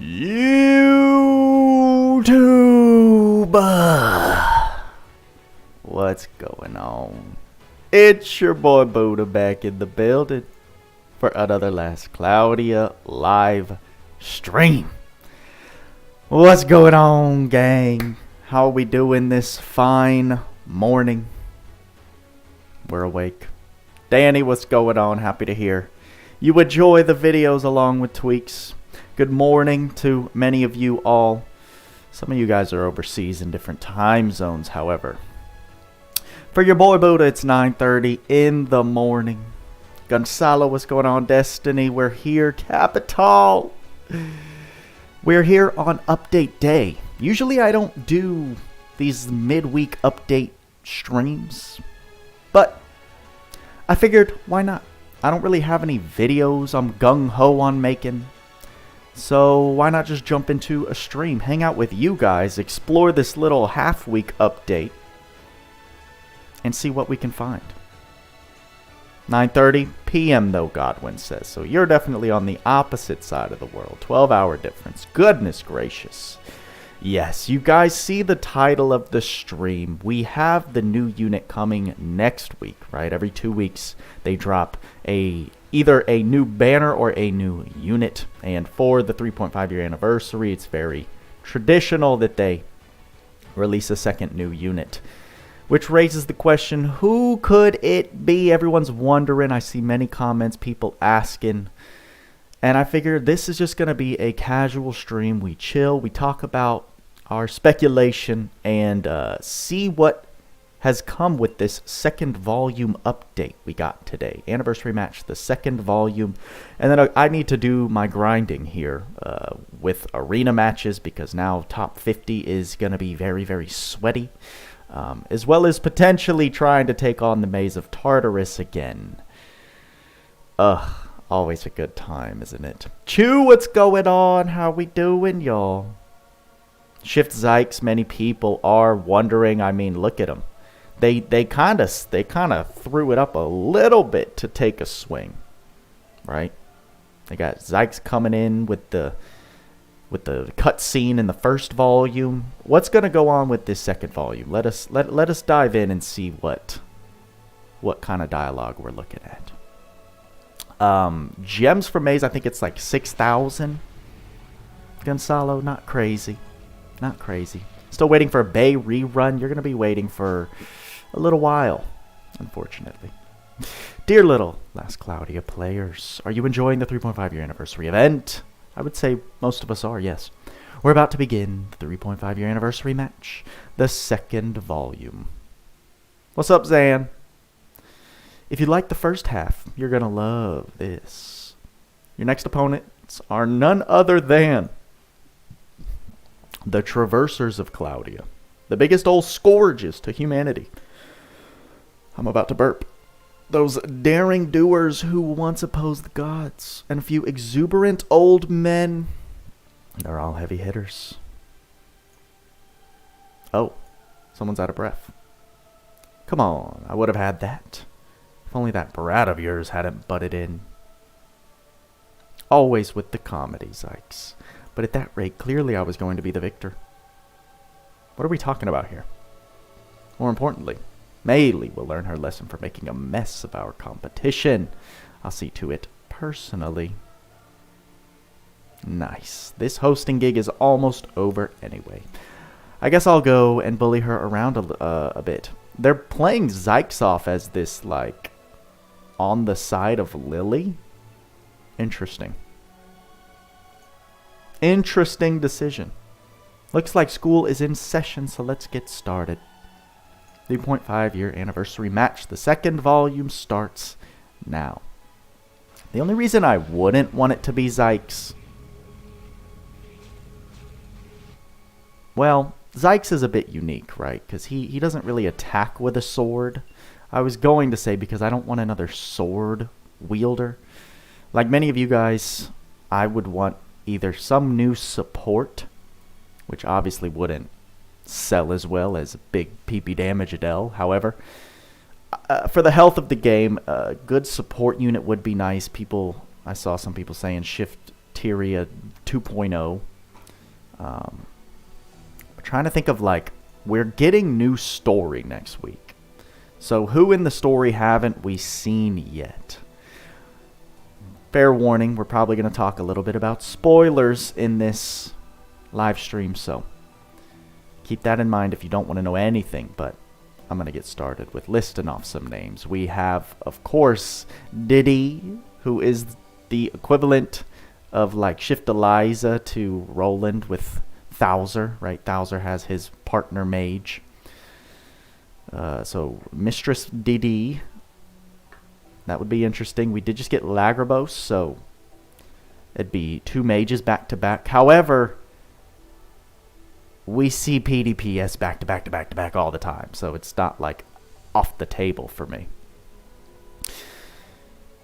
YouTube! What's going on? It's your boy Buddha back in the building for another last Cloudia live stream. What's going on, gang? How are we doing this fine morning? We're awake. Danny, what's going on? Happy to hear you enjoy the videos along with tweaks. Good morning to many of you all. Some of you guys are overseas in different time zones, however. For your boy Buddha, it's 9:30 in the morning. Gonzalo, what's going on? Destiny, we're here. Capital. We're here on update day. Usually I don't do these midweek update streams, but I figured, why not? I don't really have any videos I'm gung-ho on making. So why not just jump into a stream, hang out with you guys, explore this little half-week update, and see what we can find. 9:30 p.m. though, Godwin says. So you're definitely on the opposite side of the world. 12-hour difference. Goodness gracious. Yes, you guys see the title of the stream. We have the new unit coming next week, right? Every 2 weeks they drop either a new banner or a new unit. And for the 3.5 year anniversary, it's very traditional that they release a second new unit. Which raises the question, who could it be? Everyone's wondering. I see many comments, people asking. And I figured this is just going to be a casual stream. We chill, we talk about our speculation, and see what has come with this second volume update we got today. Anniversary match, the second volume. And then I need to do my grinding here with arena matches, because now top 50 is going to be very, very sweaty. As well as potentially trying to take on the Maze of Tartarus again. Always a good time, isn't it? Chew, what's going on? How we doing, y'all? Shift Zykes, many people are wondering. I mean, look at them. They kind of threw it up a little bit to take a swing, right? They got Zykes coming in with the cutscene in the first volume. What's going to go on with this second volume? Let us dive in and see what kind of dialogue we're looking at. Gems for Maze, I think it's like 6,000. Gonzalo, not crazy. Not crazy. Still waiting for a Bay rerun. You're going to be waiting for a little while, unfortunately. Dear little Last Cloudia players, are you enjoying the 3.5 year anniversary event? I would say most of us are, yes. We're about to begin the 3.5 year anniversary match, the second volume. What's up, Zan? If you like the first half, you're going to love this. Your next opponents are none other than the Traversers of Cloudia, the biggest old scourges to humanity. I'm about to burp. Those daring doers who once opposed the gods, and a few exuberant old men. They're all heavy hitters. Oh, someone's out of breath. Come on, I would have had that. If only that brat of yours hadn't butted in. Always with the comedy, Zykes. But at that rate, clearly I was going to be the victor. What are we talking about here? More importantly, Maylee will learn her lesson for making a mess of our competition. I'll see to it personally. Nice. This hosting gig is almost over anyway. I guess I'll go and bully her around a bit. They're playing Zykes off as this, like, on the side of Lily. Interesting. Interesting decision. Looks like school is in session, so let's get started. 3.5 year anniversary match. The second volume starts now. The only reason I wouldn't want it to be Zykes, well, Zykes is a bit unique, right? Because he doesn't really attack with a sword. I was going to say because I don't want another sword wielder. Like many of you guys, I would want either some new support, which obviously wouldn't sell as well as big PP damage Adel. However, for the health of the game, a good support unit would be nice. I saw some people saying Shift Tyria 2.0 We're trying to think of, like, we're getting new story next week. So who in the story haven't we seen yet? Fair warning, we're probably going to talk a little bit about spoilers in this live stream, so keep that in mind if you don't want to know anything, but I'm going to get started with listing off some names. We have, of course, Diddy, who is the equivalent of, like, Shift Eliza to Roland with Thouser, right? Thouser has his partner mage. So Mistress Diddy, that would be interesting. We did just get Lagrabos, so it'd be 2 mages back to back. However, we see PDPS back to back to back to back all the time, so it's not, like, off the table for me.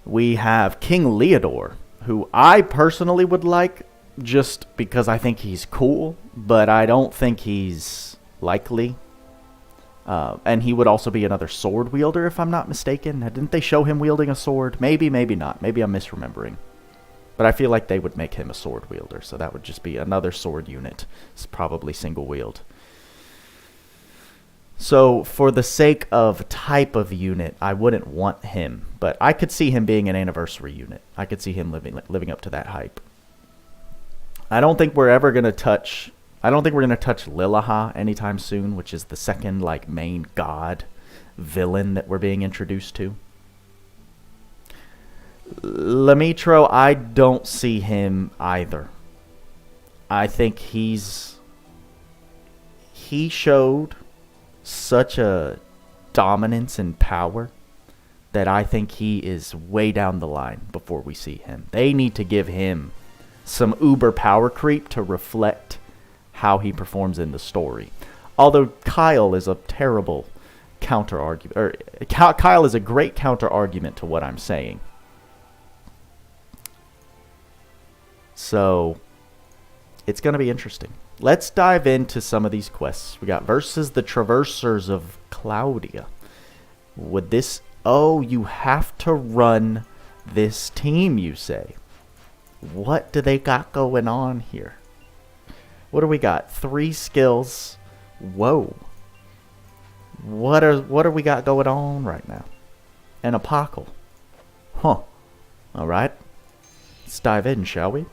We have King Leodor, who I personally would like just because I think he's cool, but I don't think he's likely. And he would also be another sword wielder, if I'm not mistaken. Didn't they show him wielding a sword? Maybe, maybe not. Maybe I'm misremembering. But I feel like they would make him a sword wielder, so that would just be another sword unit. It's probably single wield. So for the sake of type of unit, I wouldn't want him, but I could see him being an anniversary unit. I could see him living up to that hype. I don't think we're ever going to touch Lilaha anytime soon, which is the second, like, main god villain that we're being introduced to. Lamitro, I don't see him either. I think he showed such a dominance and power that I think he is way down the line before we see him. They need to give him some uber power creep to reflect how he performs in the story. Although Kyle is a terrible counter argument, or Kyle is a great counter argument to what I'm saying. So it's going to be interesting. Let's dive into some of these quests. We got versus the Traversers of Cloudia. Would this... Oh, you have to run this team, you say. What do they got going on here? What do we got? 3 skills. Whoa. What are we got going on right now? An apocal. Huh. Alright. Let's dive in, shall we?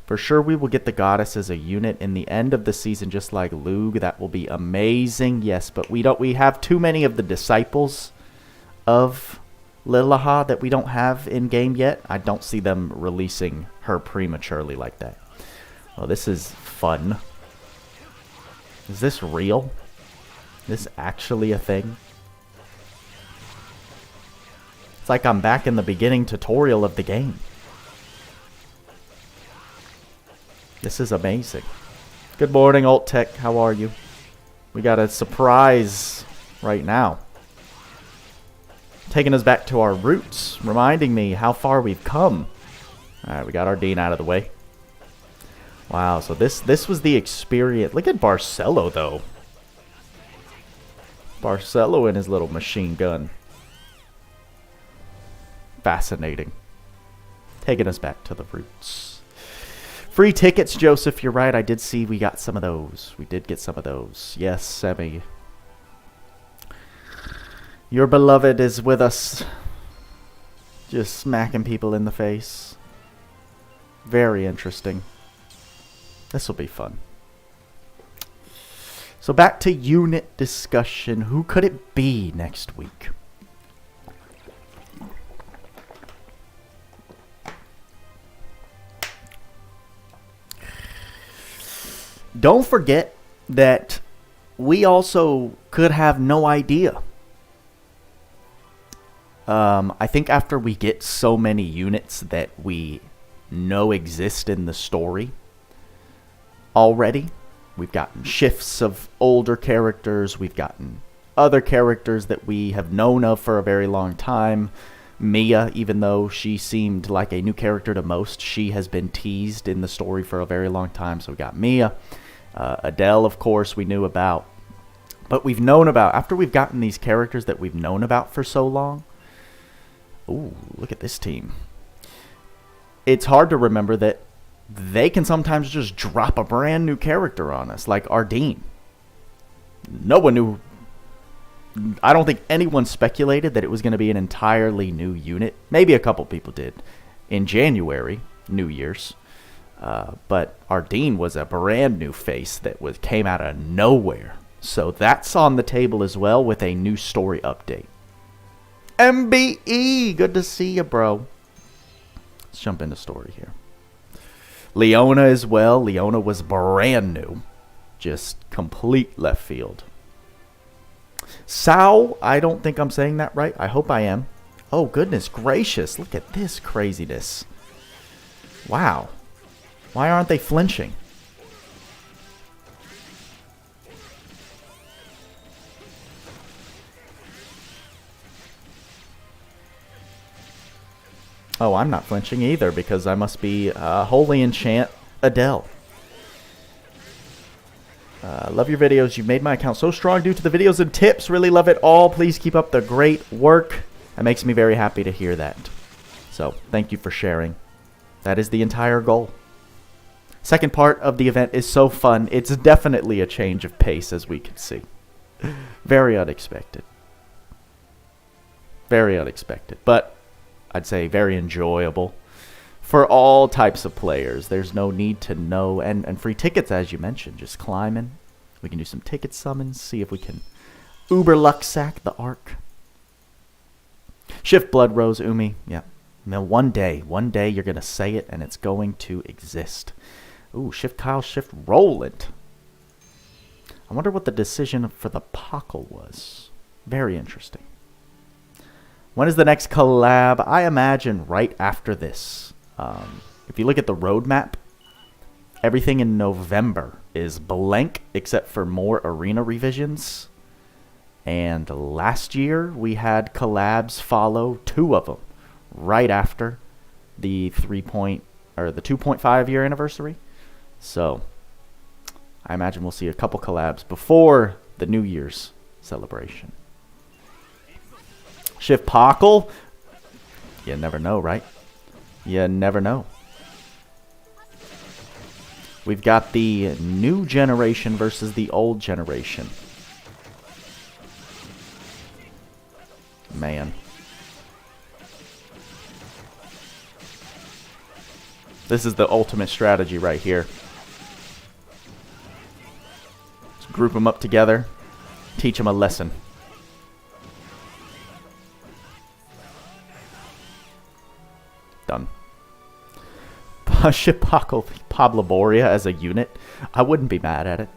For sure we will get the goddess as a unit in the end of the season, just like Loug. That will be amazing. Yes, but we have too many of the disciples of Lilaha that we don't have in game yet. I don't see them releasing her prematurely like that. Well, this is fun. Is this real? Is this actually a thing? It's like I'm back in the beginning tutorial of the game. This is amazing. Good morning, Alt Tech. How are you? We got a surprise right now. Taking us back to our roots. Reminding me how far we've come. Alright, we got our Dean out of the way. Wow, so this was the experience. Look at Barcelo, though. Barcelo and his little machine gun. Fascinating. Taking us back to the roots. Free tickets, Joseph, you're right. I did see we got some of those. We did get some of those. Yes, Semi. Your beloved is with us. Just smacking people in the face. Very interesting. This will be fun. So back to unit discussion. Who could it be next week? Don't forget that we also could have no idea. I think after we get so many units that we know exist in the story already, we've gotten shifts of older characters, we've gotten other characters that we have known of for a very long time. Mia, even though she seemed like a new character to most, she has been teased in the story for a very long time, so we got Mia. Adel, of course, we knew about. But we've known about, after we've gotten these characters that we've known about for so long. Ooh, look at this team. It's hard to remember that they can sometimes just drop a brand new character on us, like Ardeen. No one knew. I don't think anyone speculated that it was going to be an entirely new unit. Maybe a couple people did in January, New Year's. But Ardeen was a brand new face that came out of nowhere. So that's on the table as well with a new story update. MBE, good to see you, bro. Let's jump into story here. Leona as well. Leona was brand new. Just complete left field. Sao, I don't think I'm saying that right. I hope I am. Oh, goodness gracious. Look at this craziness. Wow. Why aren't they flinching? Oh, I'm not flinching either because I must be holy enchant Adel. Love your videos. You've made my account so strong due to the videos and tips. Really love it all. Please keep up the great work. It makes me very happy to hear that. So, thank you for sharing. That is the entire goal. Second part of the event is so fun. It's definitely a change of pace, as we can see. Very unexpected. Very unexpected. But I'd say very enjoyable for all types of players. There's no need to know. And free tickets, as you mentioned, just climbing. We can do some ticket summons, see if we can uber luck sack the arc. Shift Blood Rose, Umi. Yeah. Now, one day you're going to say it and it's going to exist. Ooh, Shift Kyle, Shift Roland. I wonder what the decision for the Pockle was. Very interesting. When is the next collab? I imagine right after this. If you look at the roadmap, everything in November is blank except for more arena revisions. And last year we had collabs follow, 2 of them, right after the 2.5 year anniversary. So I imagine we'll see a couple collabs before the New Year's celebration. Shift Pockle. You never know, right? You never know. We've got the new generation versus the old generation. Man. This is the ultimate strategy right here. Just group them up together. Teach them a lesson. Done. Ship Pablo Boria as a unit. I wouldn't be mad at it.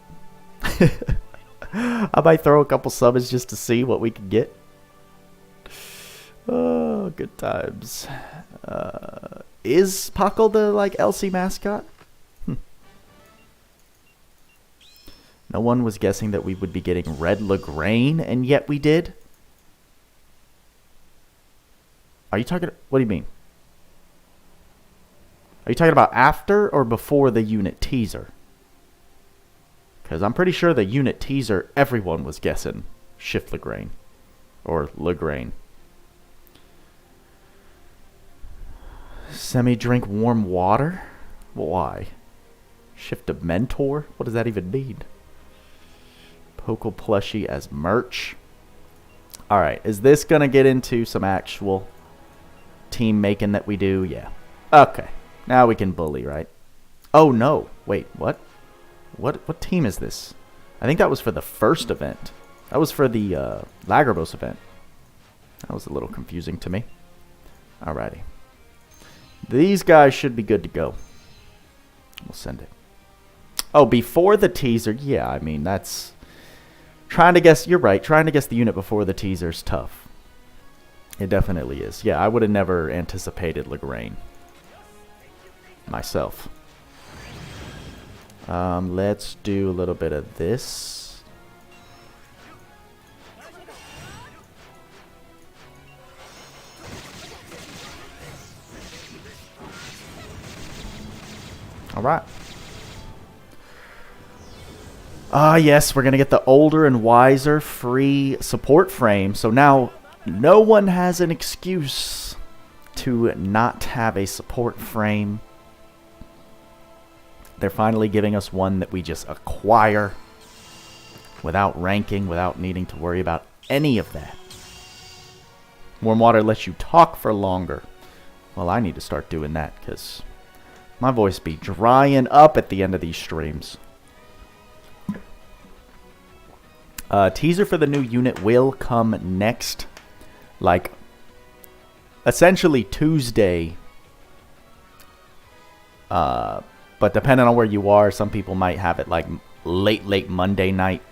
I might throw a couple summons just to see what we can get. Oh, good times. Is Pockle the LC mascot? No one was guessing that we would be getting Red Lagrange, and yet we did. Are you talking? What do you mean? Are you talking about after or before the unit teaser? Because I'm pretty sure the unit teaser, everyone was guessing Shift Lagrange. Or Lagrange. Semi-drink warm water? Why? Shift to Mentor? What does that even mean? Poco plushie as merch. Alright, is this going to get into some actual team making that we do? Yeah. Okay. Now we can bully, right? Oh, no. Wait, what? What team is this? I think that was for the first event. That was for the Lagarbos event. That was a little confusing to me. Alrighty. These guys should be good to go. We'll send it. Oh, before the teaser. Yeah, I mean, that's... Trying to guess... You're right. Trying to guess the unit before the teaser is tough. It definitely is. Yeah, I would have never anticipated Lagrange. Myself. Let's do a little bit of this. Alright. Yes, we're going to get the older and wiser free support frame. So now no one has an excuse to not have a support frame. They're finally giving us one that we just acquire without ranking, without needing to worry about any of that. Warm water lets you talk for longer. Well, I need to start doing that because my voice be drying up at the end of these streams. Teaser for the new unit will come next, like, essentially Tuesday. But depending on where you are, some people might have it like late Monday night.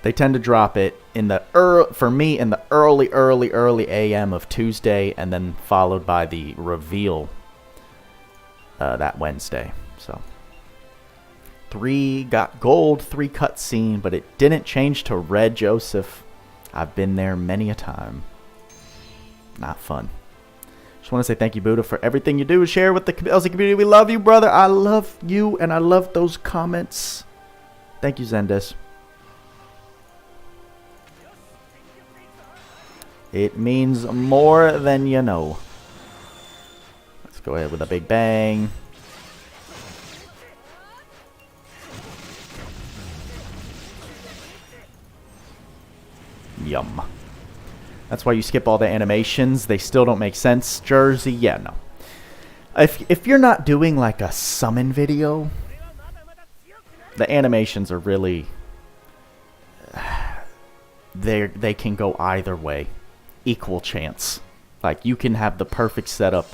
They tend to drop it in the for me in the early AM of Tuesday, and then followed by the reveal that Wednesday. So 3 got gold, 3 cutscene, but it didn't change to red, Joseph. I've been there many a time. Not fun. Just want to say thank you, Buddha, for everything you do. Share with the LZ community. We love you, brother. I love you, and I love those comments. Thank you, Zendes. It means more than you know. Let's go ahead with a big bang. Yum. That's why you skip all the animations. They still don't make sense. Jersey, yeah, no. If you're not doing like a summon video, the animations are really... They can go either way. Equal chance. Like, you can have the perfect setup.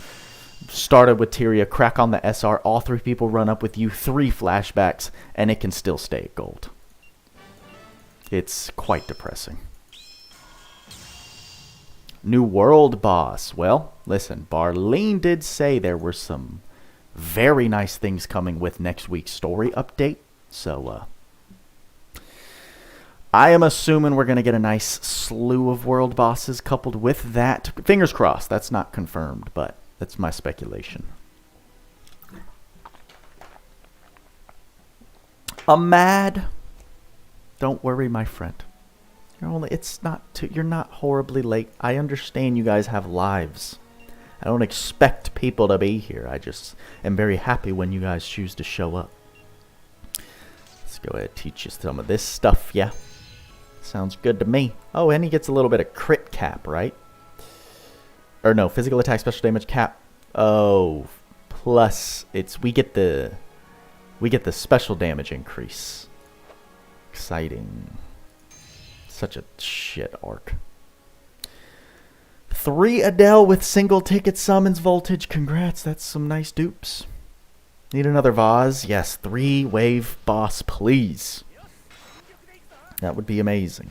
Started with Tyria, crack on the SR, all 3 people run up with you, 3 flashbacks, and it can still stay at gold. It's quite depressing. New world boss. Well, listen, Barlene did say there were some very nice things coming with next week's story update. So, I am assuming we're going to get a nice slew of world bosses coupled with that. Fingers crossed. That's not confirmed, but that's my speculation. Ahmad. Don't worry, my friend. You're not horribly late. I understand you guys have lives. I don't expect people to be here. I just am very happy when you guys choose to show up. Let's go ahead and teach you some of this stuff, yeah? Sounds good to me. Oh, and he gets a little bit of crit cap, right? Or no, physical attack, special damage cap. Oh, plus we get the special damage increase. Exciting. Such a shit arc. 3 Adel with single ticket summons voltage. Congrats, that's some nice dupes. Need another vase? Yes, 3 wave boss, please. That would be amazing.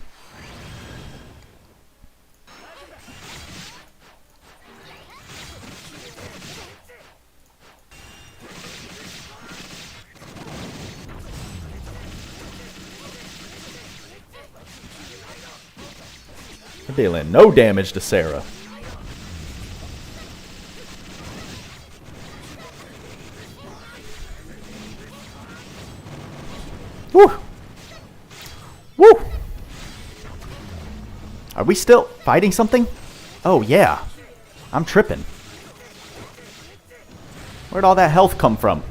We're dealing no damage to Sarah. Woo! Woo! Are we still fighting something? Oh, yeah. I'm tripping. Where'd all that health come from?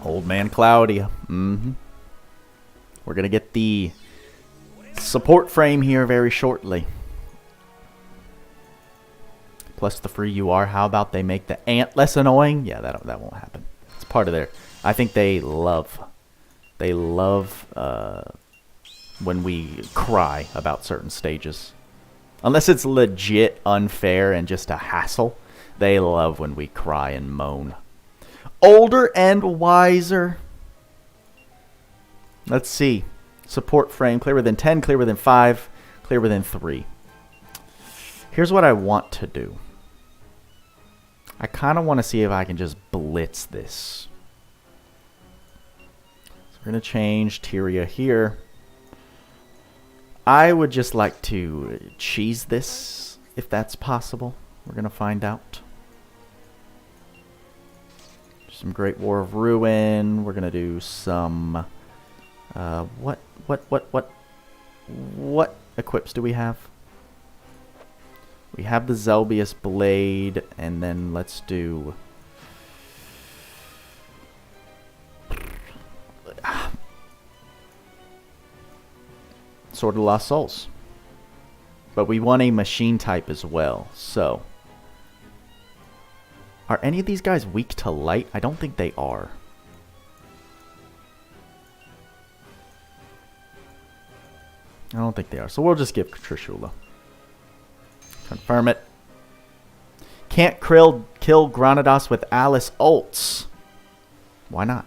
Old man Cloudia. Mm-hmm. We're going to get the support frame here very shortly. Plus the free UR. How about they make the ant less annoying? Yeah, that won't happen. It's part of their... I think they love when we cry about certain stages. Unless it's legit unfair and just a hassle, they love when we cry and moan. Older and wiser. Let's see. Support frame. Clear within 10, clear within 5, clear within 3. Here's what I want to do. I kind of want to see if I can just blitz this. So we're going to change Tyria here. I would just like to cheese this, if that's possible. We're going to find out. Some Great War of Ruin. We're going to do some... what equips do we have? We have the Zelbius Blade, and then let's do... Sword of the Lost Souls. But we want a machine type as well, so... Are any of these guys weak to light? I don't think they are. I don't think they are, so we'll just give Trishula. Confirm it. Can't kill Granados with Alice ults. Why not?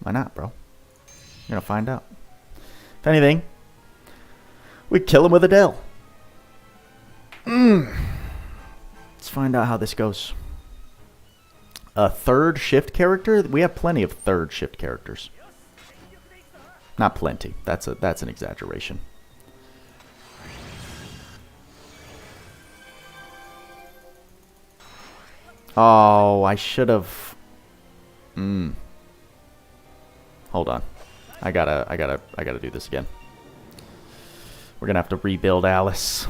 Why not, bro? You're gonna find out. If anything, we kill him with Adel. Let's find out how this goes. A third shift character? We have plenty of third shift characters. Not plenty. That's an exaggeration. Oh, I should have. Hold on. I gotta do this again. We're gonna have to rebuild Alice.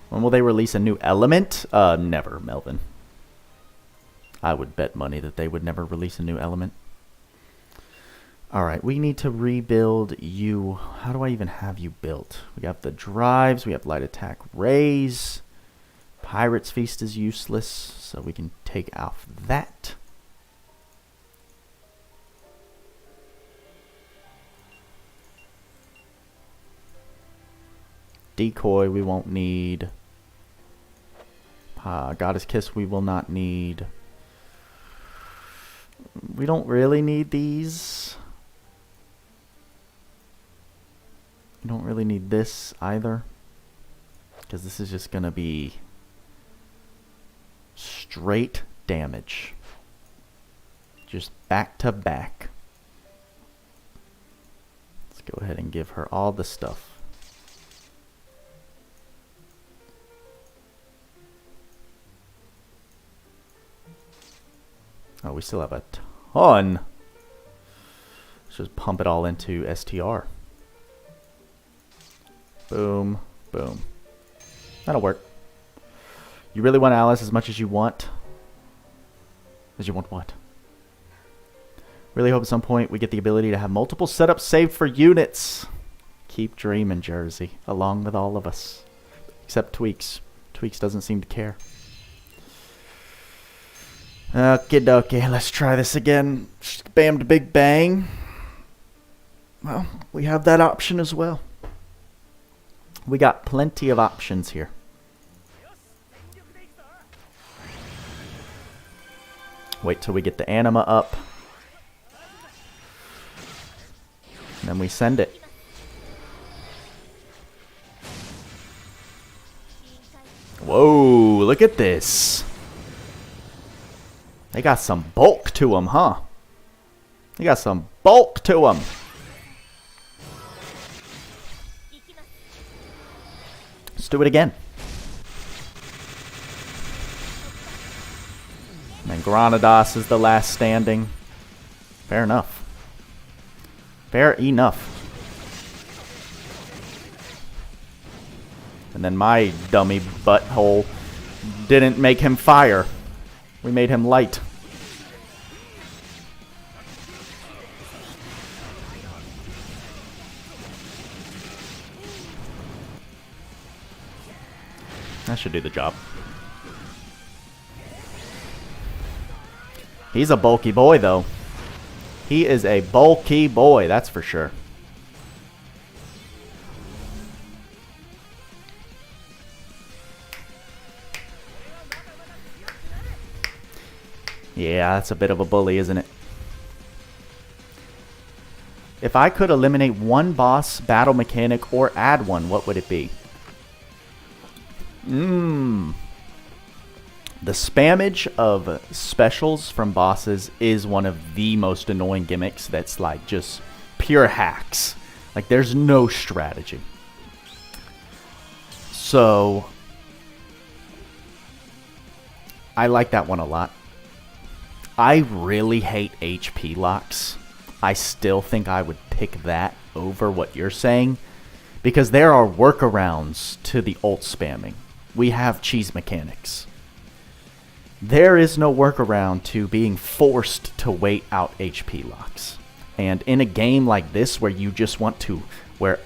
When will they release a new element? Never, Melvin. I would bet money that they would never release a new element. Alright, we need to rebuild you. How do I even have you built? We have the drives, we have light attack raise. Pirate's Feast is useless, so we can take off that. Decoy we won't need. Goddess Kiss we will not need. We don't really need these. We don't really need this either, because this is just going to be straight damage. Just back to back. Let's go ahead and give her all the stuff. Oh, we still have a ton. Let's just pump it all into STR. Boom, boom. That'll work. You really want Alice as much as you want? As you want what? Really hope at some point we get the ability to have multiple setups saved for units. Keep dreaming, Jersey, along with all of us. Except Tweaks. Tweaks doesn't seem to care. Okie dokie, let's try this again. Bam, big bang. Well, we have that option as well. We got plenty of options here. Wait till we get the anima up. And then we send it. Whoa, look at this. They got some bulk to them, huh? They got some bulk to them. Let's do it again. And then Granados is the last standing. Fair enough. Fair enough. And then my dummy butthole didn't make him fire. We made him light. That should do the job. He's a bulky boy, though. He is a bulky boy, that's for sure. Yeah, that's a bit of a bully, isn't it? If I could eliminate one boss, battle mechanic, or add one, what would it be? The spammage of specials from bosses is one of the most annoying gimmicks that's like just pure hacks. Like there's no strategy. So I like that one a lot. I really hate HP locks. I still think I would pick that over what you're saying, because there are workarounds to the ult spamming. We have cheese mechanics. There is no workaround to being forced to wait out HP locks. And in a game like this where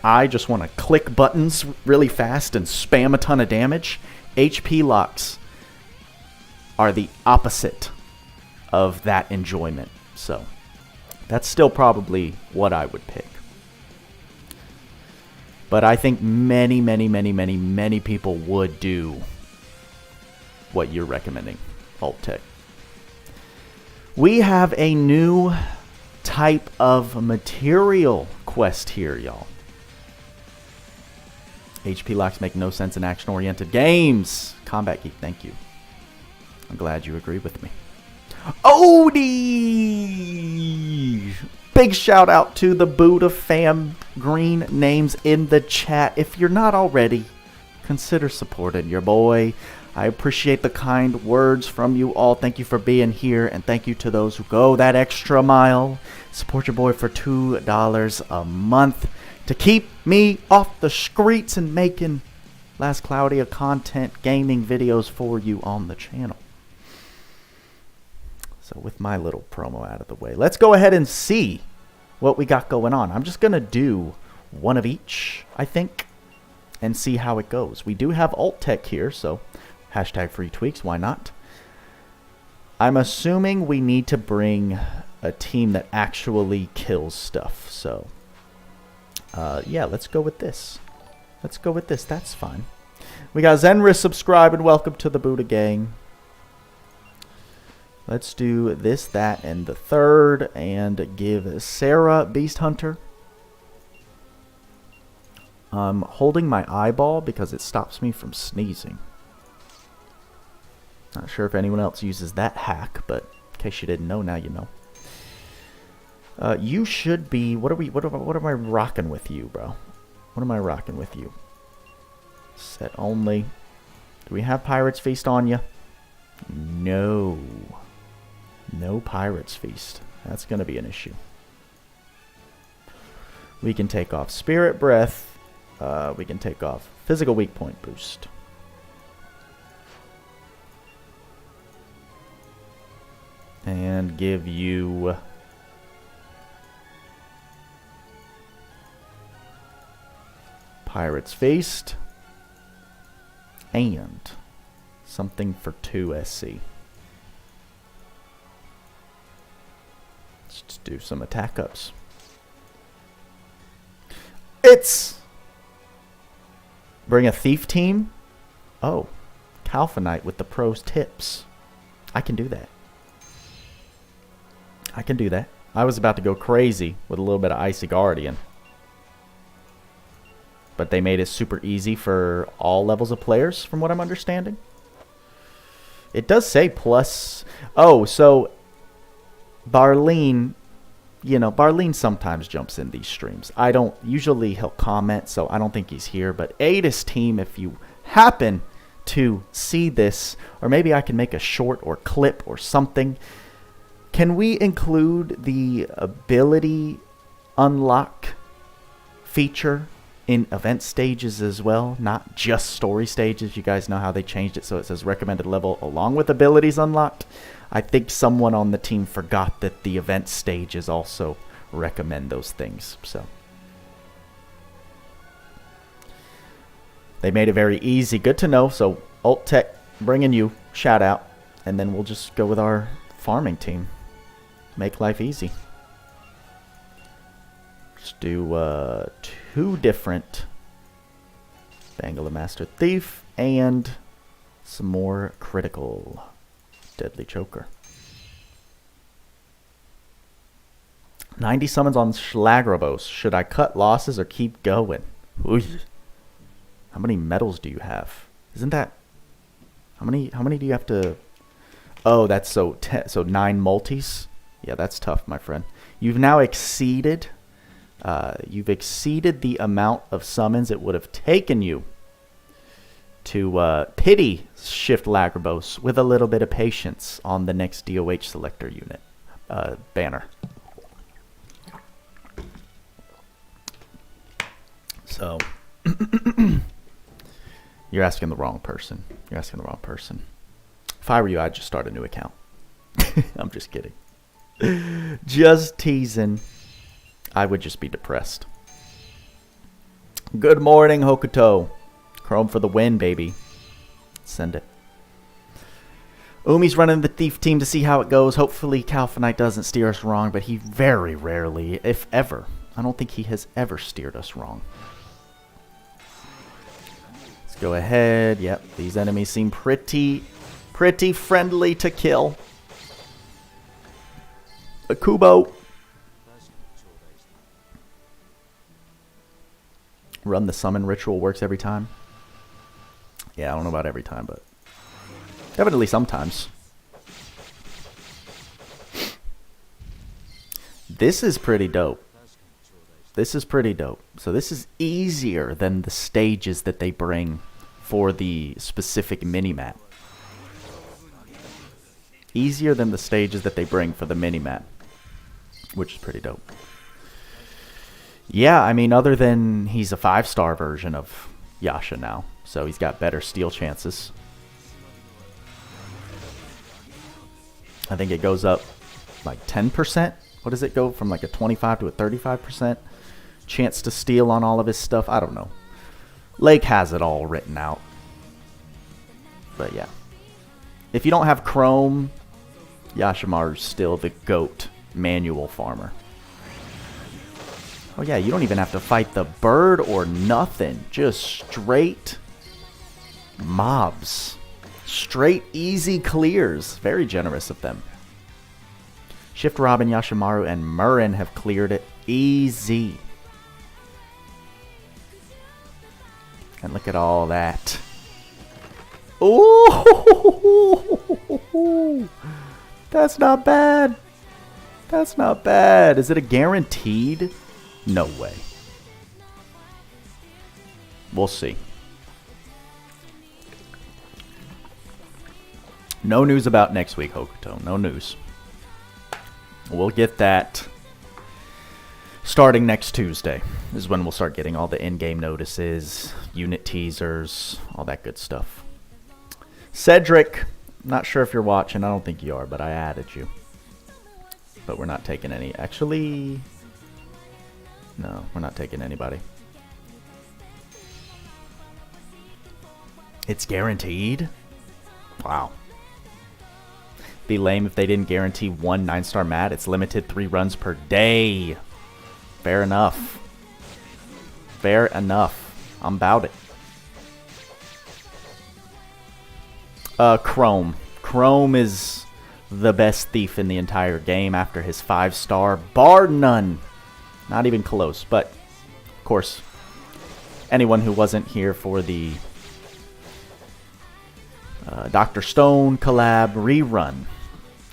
I just want to click buttons really fast and spam a ton of damage, HP locks are the opposite of that enjoyment. So that's still probably what I would pick. But I think many people would do what you're recommending, alt tech. We have a new type of material quest here, y'all. HP locks make no sense in action-oriented games. Combat Geek, thank you. I'm glad you agree with me. Odie! Big shout out to the Buddha fam. Green names in the chat. If you're not already, consider supporting your boy. I appreciate the kind words from you all. Thank you for being here, and thank you to those who go that extra mile. Support your boy for $2 a month to keep me off the streets and making Last Cloudia content, gaming videos for you on the channel. So with my little promo out of the way, let's go ahead and see what we got going on. I'm just going to do one of each, I think, and see how it goes. We do have alt tech here, so hashtag free tweaks, why not? I'm assuming we need to bring a team that actually kills stuff, so yeah, let's go with this. Let's go with this, that's fine. We got Zenris subscribe and welcome to the Buddha gang. Let's do this, that, and the third, and give Sarah Beast Hunter. I'm holding my eyeball because it stops me from sneezing. Not sure if anyone else uses that hack, but in case you didn't know, now you know. You should be. What am I rocking with you, bro? What am I rocking with you? Set only. Do we have Pirate's Feast on you? No. No Pirate's Feast. That's going to be an issue. We can take off Spirit Breath. We can take off Physical Weak Point Boost. And give you Pirate's Feast. And something for 2 SC. Let's do some attack ups. It's bring a thief team. Oh, Calphanite with the pros tips. I can do that. I can do that. I was about to go crazy with a little bit of Icy Guardian. But they made it super easy for all levels of players, from what I'm understanding. It does say plus. Oh, so Barleen, you know, Barleen sometimes jumps in these streams. I don't, usually he'll comment, so I don't think he's here. But Adis team, if you happen to see this, or maybe I can make a short or clip or something. Can we include the ability unlock feature in event stages as well, not just story stages? You guys know how they changed it so it says recommended level along with abilities unlocked. I think someone on the team forgot that the event stages also recommend those things. So they made it very easy. Good to know. So Alt Tech bringing you shout out, and then we'll just go with our farming team. Make life easy. Let's do 2 different Bangle Master Thief and some more critical Deadly Choker. 90 summons on Schlagrabos. Should I cut losses or keep going? Ooh. How many medals do you have? Isn't that how many do you have to? Oh, that's so 9 multis. Yeah, that's tough, my friend. You've now exceeded. You've exceeded the amount of summons it would have taken you to pity Shift Lagrabos with a little bit of patience on the next DOH selector unit banner. So, you're asking the wrong person. You're asking the wrong person. If I were you, I'd just start a new account. I'm just kidding. Just teasing. I would just be depressed. Good morning, Hokuto. Chrome for the win, baby. Send it. Umi's running the thief team to see how it goes. Hopefully Kalphanite doesn't steer us wrong, but he very rarely, if ever, I don't think he has ever steered us wrong. Let's go ahead. Yep, these enemies seem pretty friendly to kill. A Kubo. Run the summon ritual works every time. Yeah, I don't know about every time, but definitely sometimes. This is pretty dope. This is pretty dope. So this is easier than the stages that they bring for the specific mini-map. Easier than the stages that they bring for the mini-map, which is pretty dope. Yeah, I mean, other than he's a 5-star version of Yasha now, so he's got better steal chances. I think it goes up like 10%. What does it go from like a 25 to a 35% chance to steal on all of his stuff? I don't know. Lake has it all written out. But yeah. If you don't have Chrome, Yashimaru's still the GOAT manual farmer. Oh yeah, you don't even have to fight the bird or nothing. Just straight mobs. Straight easy clears. Very generous of them. Shift Robin, Yashimaru, and Murin have cleared it easy. And look at all that. Ooh! That's not bad. That's not bad. Is it a guaranteed? No way. We'll see. No news about next week, Hokuto. No news. We'll get that starting next Tuesday. This is when we'll start getting all the in-game notices, unit teasers, all that good stuff. Cedric, not sure if you're watching. I don't think you are, but I added you. But we're not taking any. Actually, no, we're not taking anybody. It's guaranteed? Wow. Be lame if they didn't guarantee one 9-star mat. It's limited 3 runs per day. Fair enough. Fair enough. I'm about it. Chrome. Chrome is the best thief in the entire game after his 5-star. Bar none. Not even close. But, of course, anyone who wasn't here for the Dr. Stone collab rerun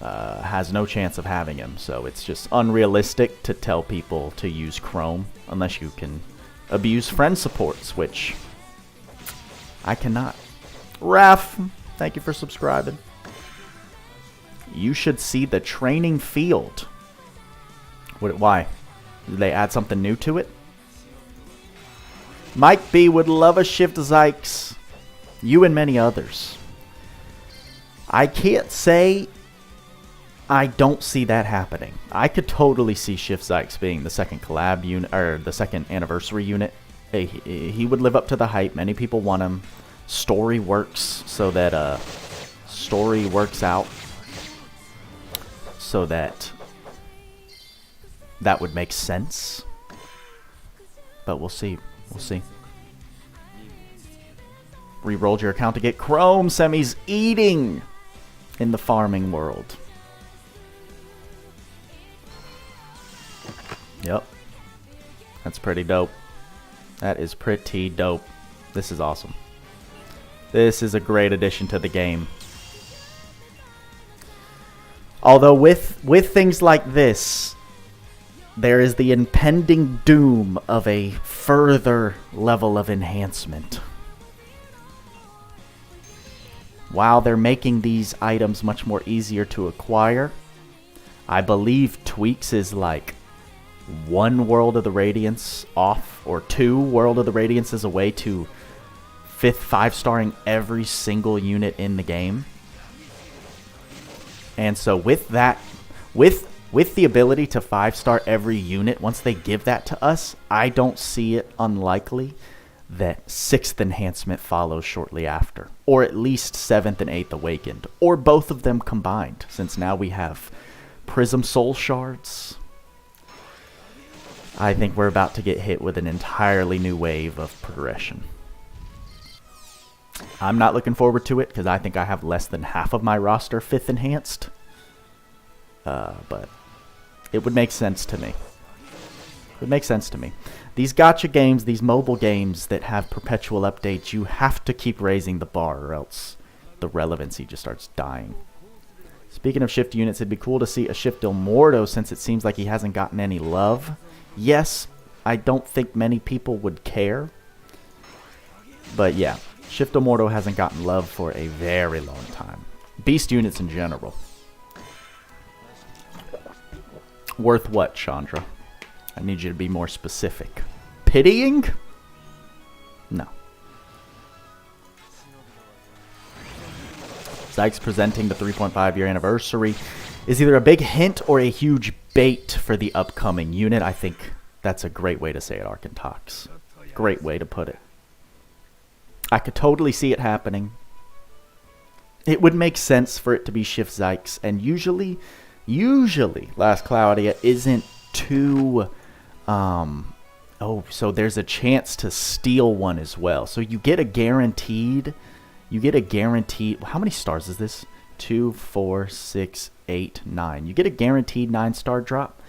has no chance of having him. So it's just unrealistic to tell people to use Chrome unless you can abuse friend supports, which I cannot. Raf, thank you for subscribing. You should see the training field. Why? Did they add something new to it? Mike B would love a Shift Zykes. You and many others. I can't say I don't see that happening. I could totally see Shift Zykes being the second collab unit, or the second anniversary unit. He would live up to the hype. Many people want him. Story works so that story works out so that would make sense. But we'll see. We'll see. Re-rolled your account to get Chrome. Semi's eating in the farming world. Yep. That's pretty dope. That is pretty dope. This is awesome. This is a great addition to the game. Although with things like this, there is the impending doom of a further level of enhancement. While they're making these items much more easier to acquire, I believe tweaks is like 1 World of the Radiance off, or 2 World of the Radiances away to 5-starring every single unit in the game. And so with that, with the ability to 5-star every unit, once they give that to us, I don't see it unlikely that 6th Enhancement follows shortly after. Or at least 7th and 8th Awakened. Or both of them combined, since now we have Prism Soul Shards. I think we're about to get hit with an entirely new wave of progression. I'm not looking forward to it, because I think I have less than half of my roster 5th Enhanced. But it would make sense to me. It would make sense to me. These gacha games, these mobile games that have perpetual updates, you have to keep raising the bar, or else the relevancy just starts dying. Speaking of shift units, it'd be cool to see a shift Il Morto, since it seems like he hasn't gotten any love. Yes, I don't think many people would care. But yeah, shift Il Morto hasn't gotten love for a very long time. Beast units in general. Worth what, Chandra? I need you to be more specific. Pitying? No. Zyke's presenting the 3.5-year anniversary is either a big hint or a huge bait for the upcoming unit. I think that's a great way to say it, Arkantox. Great way to put it. I could totally see it happening. It would make sense for it to be Shift Zykes, and usually Last Cloudia isn't too so there's a chance to steal one as well. So you get a guaranteed how many stars is this? 2, 4, 6, 8, 9. You get a guaranteed 9-star drop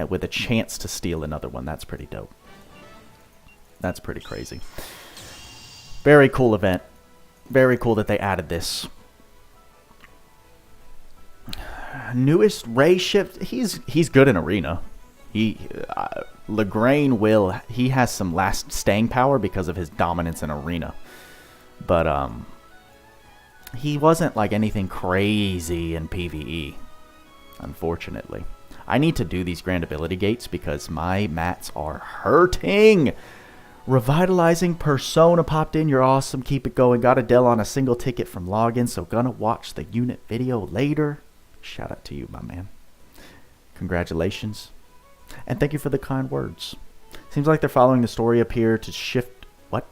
with a chance to steal another one. That's pretty dope. That's pretty crazy. Very cool event. Very cool that they added this. Newest Ray shift. He's good in arena. Lagrange he has some last staying power because of his dominance in arena. But he wasn't like anything crazy in PvE, unfortunately. I need to do these grand ability gates because my mats are hurting. Revitalizing Persona popped in. You're awesome. Keep it going. Got Adel on a single ticket from login, so gonna watch the unit video later. Shout out to you, my man. Congratulations. And thank you for the kind words. Seems like they're following the story appear to shift... What?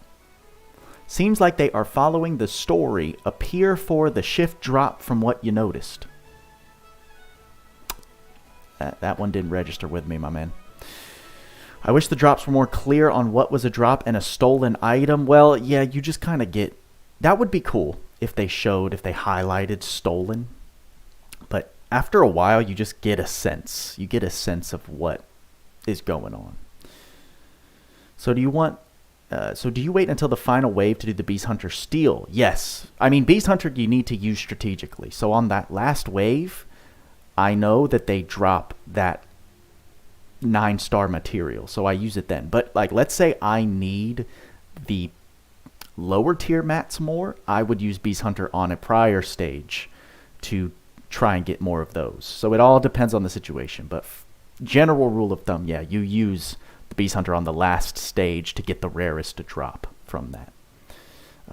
Seems like they are following the story appear for the shift drop from what you noticed. That one didn't register with me, my man. I wish the drops were more clear on what was a drop and a stolen item. Well, yeah, you just kind of get... That would be cool if they highlighted stolen. But after a while, you just get a sense. You get a sense of what is going on. So do you wait until the final wave to do the Beast Hunter steal? Yes. I mean, Beast Hunter you need to use strategically. So on that last wave, I know that they drop that 9-star material. So I use it then. But like, let's say I need the lower tier mats more. I would use Beast Hunter on a prior stage to try and get more of those. So it all depends on the situation. But general rule of thumb, yeah, you use the Beast Hunter on the last stage to get the rarest to drop from that.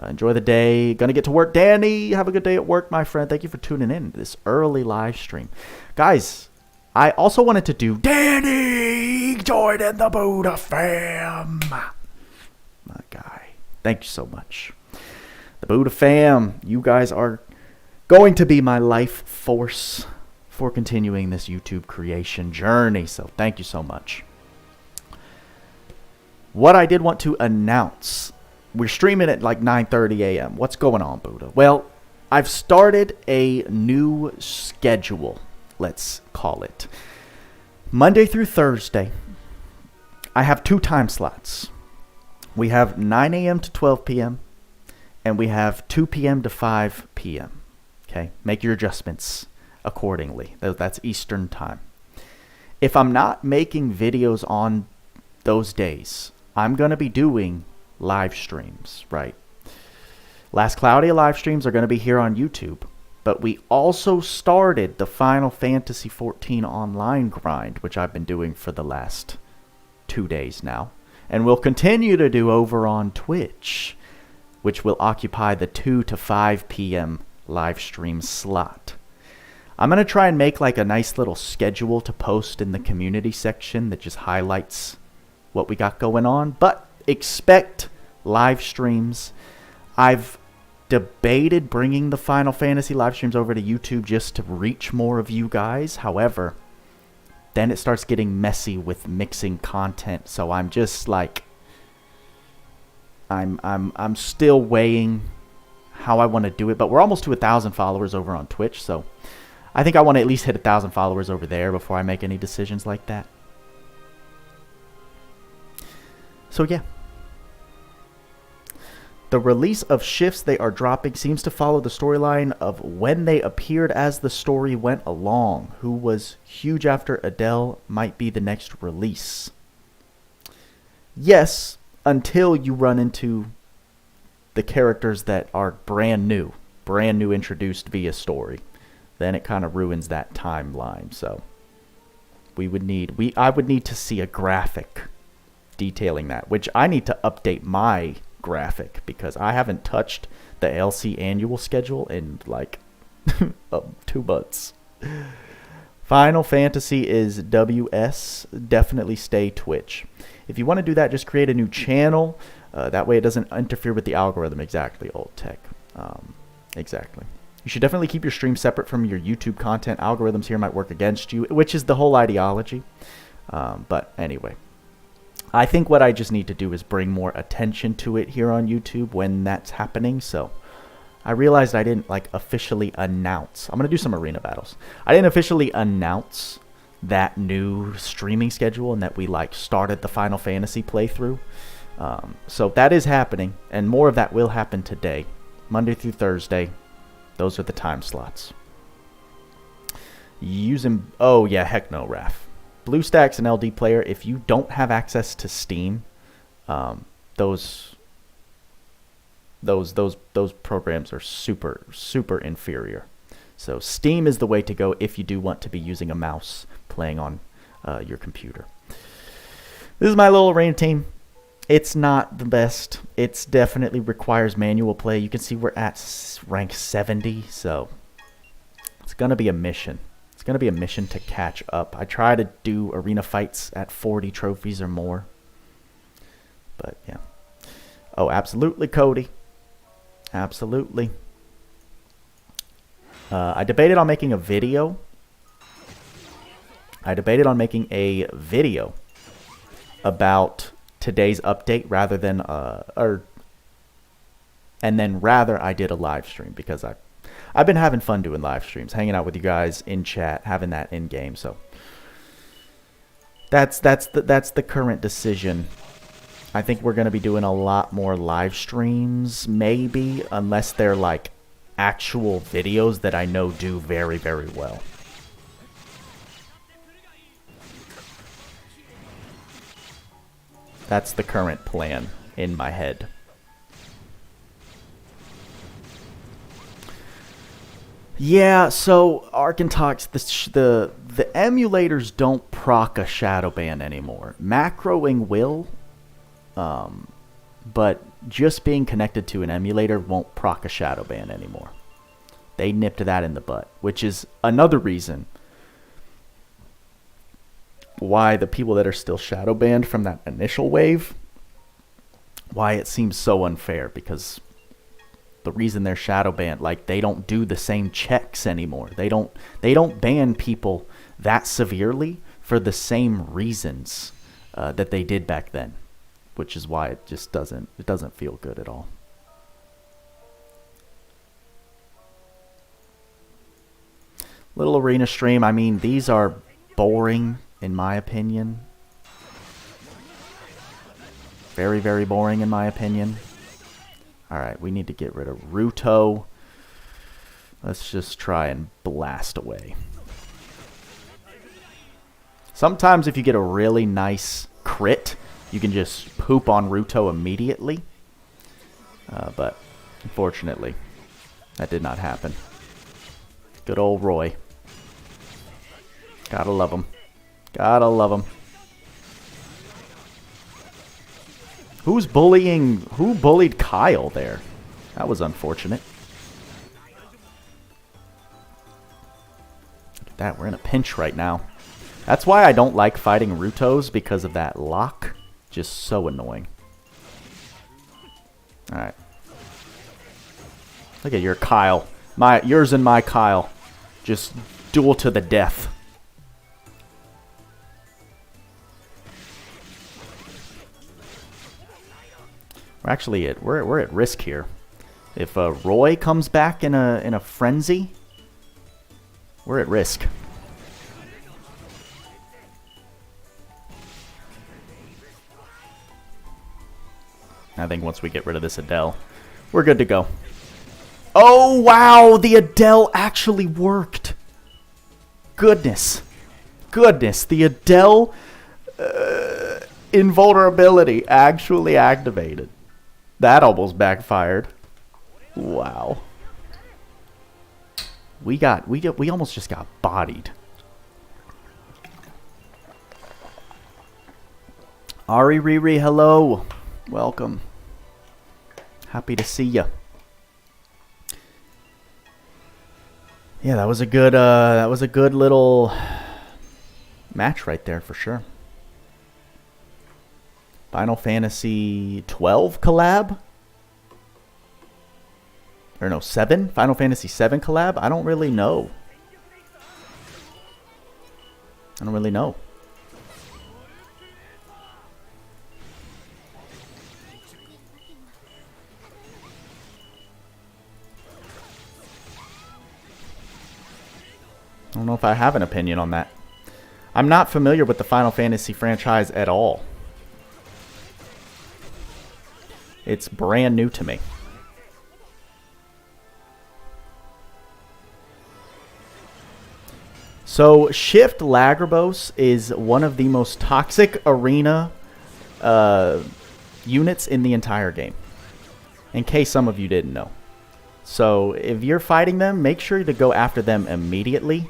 Enjoy the day. Gonna get to work. Danny, have a good day at work, my friend. Thank you for tuning in to this early live stream. Guys, I also wanted to do Danny joining the Buddha fam. My guy. Thank you so much. The Buddha fam, you guys are going to be my life force for continuing this YouTube creation journey. So thank you so much. What I did want to announce, we're streaming at like 9:30 a.m. What's going on, Buddha? Well, I've started a new schedule, let's call it. Monday through Thursday, I have 2 time slots. We have 9 a.m. to 12 p.m. and we have 2 p.m. to 5 p.m. Okay, make your adjustments accordingly. That's Eastern time. If I'm not making videos on those days, I'm going to be doing live streams, right? Last Cloudia live streams are going to be here on YouTube. But we also started the Final Fantasy XIV online grind, which I've been doing for the last 2 days now. And we'll continue to do over on Twitch, which will occupy the 2 to 5 p.m. live stream slot. I'm going to try and make like a nice little schedule to post in the community section that just highlights what we got going on. But expect live streams. I've debated bringing the Final Fantasy live streams over to YouTube just to reach more of you guys. However, then it starts getting messy with mixing content. So I'm just like, I'm still weighing how I want to do it. But we're almost to 1,000 followers over on Twitch, so I think I want to at least hit 1,000 followers over there before I make any decisions like that. So yeah. The release of shifts they are dropping seems to follow the storyline of when they appeared as the story went along. Who was huge after Adel might be the next release. Yes, until you run into the characters that are brand new introduced via story. Then it kind of ruins that timeline. So I would need to see a graphic detailing that, which I need to update my graphic because I haven't touched the LC annual schedule in like 2 months. Final Fantasy is WS. Definitely stay Twitch. If you want to do that, just create a new channel. That way it doesn't interfere with the algorithm. Exactly, Old Tech. Exactly. You should definitely keep your stream separate from your YouTube content. Algorithms here might work against you, which is the whole ideology. But anyway. I think what I just need to do is bring more attention to it here on YouTube when that's happening. So I realized I didn't like officially announce. I'm going to do some arena battles. I didn't officially announce that new streaming schedule and that we like started the Final Fantasy playthrough. So that is happening, and more of that will happen today. Monday through Thursday. Those are the time slots. Oh yeah, heck no, Raph. BlueStacks and LD Player, if you don't have access to Steam, those programs are super inferior. So Steam is the way to go if you do want to be using a mouse playing on your computer. This is my little arena team. It's not the best. It definitely requires manual play. You can see we're at rank 70, so it's going to be a mission. It's going to be a mission to catch up. I try to do arena fights at 40 trophies or more. But, yeah. Oh, absolutely, Cody. Absolutely. I debated on making a video. About today's update rather than, rather I did a live stream because I've been having fun doing live streams, hanging out with you guys in chat, having that in game. So that's the current decision. I think we're going to be doing a lot more live streams, maybe, unless they're like actual videos that I know do very, very well. That's the current plan in my head. Yeah, so Arkantox, the emulators don't proc a shadow ban anymore. Macroing will, but just being connected to an emulator won't proc a shadow ban anymore. They nipped that in the butt, which is another reason why the people that are still shadow banned from that initial wave, why it seems so unfair, because the reason they're shadow banned, like, they don't do the same checks anymore. They don't ban people that severely for the same reasons that they did back then, which is why it just doesn't feel good at all. Little arena stream. I mean, these are boring in my opinion. Very, very boring in my opinion. Alright, we need to get rid of Ruto. Let's just try and blast away. Sometimes if you get a really nice crit, you can just poop on Ruto immediately. But unfortunately, that did not happen. Good old Roy. Gotta love him. Gotta love him. Who's bullying... Who bullied Kyle there? That was unfortunate. Look at that. We're in a pinch right now. That's why I don't like fighting Rutos, because of that lock. Just so annoying. Alright. Look at your Kyle. Yours and my Kyle. Just duel to the death. We're at risk here. If Roy comes back in a frenzy, we're at risk. I think once we get rid of this Adel, we're good to go. Oh, wow! The Adel actually worked! Goodness. Goodness. The Adel invulnerability actually activated. That almost backfired. Wow. We almost just got bodied. Ari Riri, hello. Welcome. Happy to see ya. Yeah, that was a good little match right there for sure. Final Fantasy 12 collab? Or no, 7? Final Fantasy 7 collab? I don't really know. I don't really know. I don't know if I have an opinion on that. I'm not familiar with the Final Fantasy franchise at all. It's brand new to me. So, Shift Lagrabos is one of the most toxic arena units in the entire game. In case some of you didn't know. So, if you're fighting them, make sure to go after them immediately.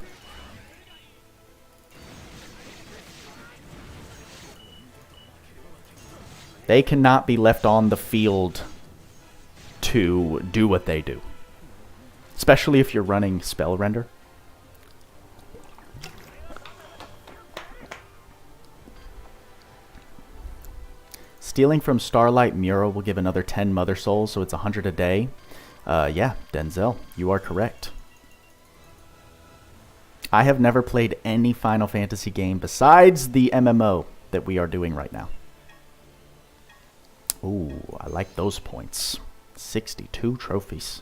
They cannot be left on the field to do what they do. Especially if you're running spell render. Stealing from Starlight Mural will give another 10 Mother Souls, so it's 100 a day. Yeah, Denzel, you are correct. I have never played any Final Fantasy game besides the MMO that we are doing right now. Ooh, I like those points. 62 trophies.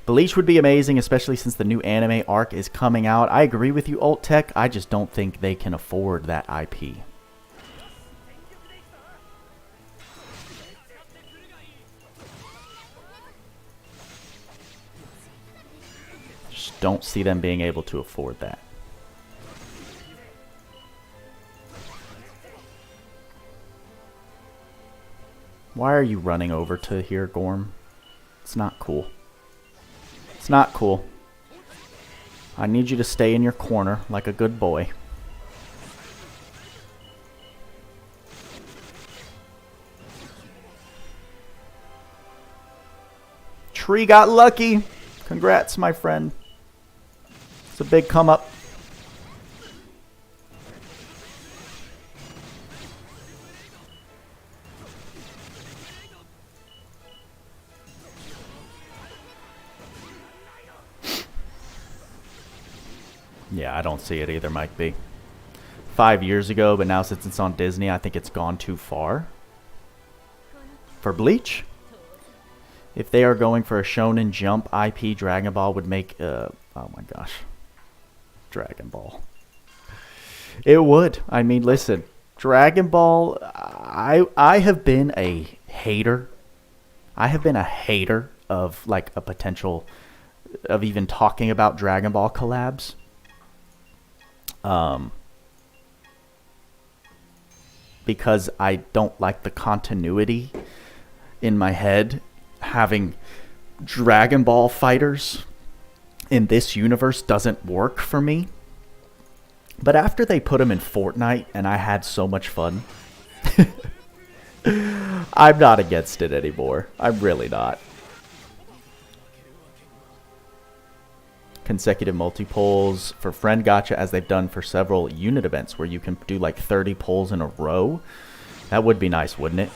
Bleach would be amazing, especially since the new anime arc is coming out. I agree with you, Alt Tech. I just don't think they can afford that IP. Just don't see them being able to afford that. Why are you running over to here, Gorm? It's not cool. It's not cool. I need you to stay in your corner like a good boy. Tree got lucky. Congrats, my friend. It's a big come up. Yeah, I don't see it either, Mike B. 5 years ago, but now since it's on Disney, I think it's gone too far. For Bleach? If they are going for a Shonen Jump IP, Dragon Ball would make... oh my gosh. Dragon Ball. It would. I mean, listen. Dragon Ball... I have been a hater. I have been a hater of, like, a potential... of even talking about Dragon Ball collabs. Because I don't like the continuity in my head having Dragon Ball fighters in this universe doesn't work for me. But after they put them in Fortnite and I had so much fun, I'm not against it anymore. I'm really not. Consecutive multi-polls for friend gacha, as they've done for several unit events where you can do like 30 polls in a row. That would be nice, wouldn't it?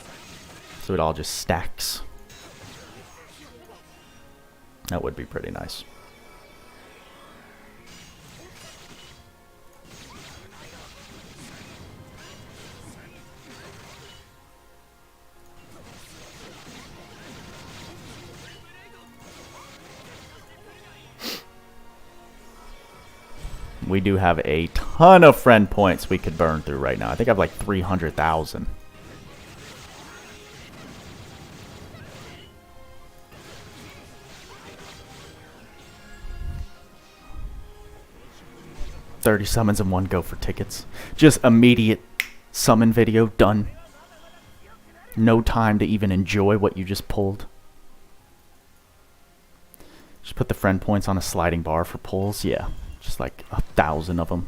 So it all just stacks. That would be pretty nice. We do have a ton of friend points we could burn through right now. I think I have like 300,000. $30 summons in one go for tickets. Just immediate summon video done. No time to even enjoy what you just pulled. Just put the friend points on a sliding bar for pulls. Yeah. Just like 1,000 of them.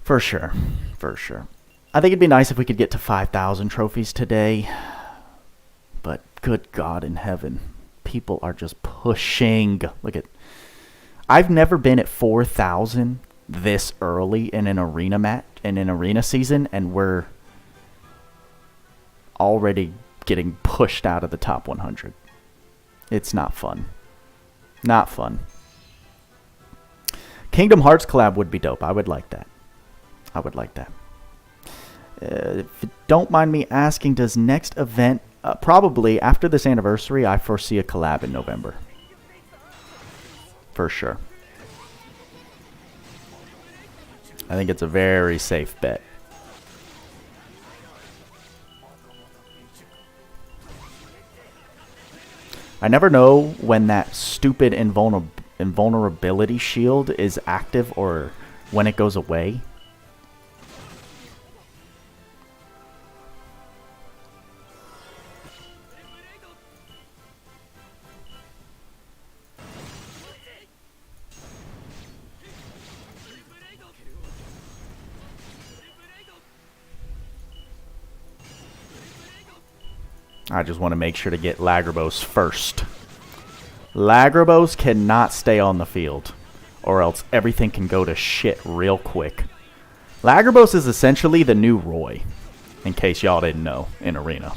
For sure. For sure. I think it'd be nice if we could get to 5,000 trophies today. But good God in heaven. People are just pushing. Look at... I've never been at 4,000 this early in an arena match, in an arena season, and we're already getting pushed out of the top 100. It's not fun. Not fun. Kingdom Hearts collab would be dope. I would like that. I would like that. If you don't mind me asking, does next event... probably after this anniversary, I foresee a collab in November. For sure. I think it's a very safe bet. I never know when that stupid invulnerability shield is active or when it goes away. I just want to make sure to get Lagrabos first. Lagrabos cannot stay on the field, or else everything can go to shit real quick. Lagrabos is essentially the new Roy, in case y'all didn't know, in Arena.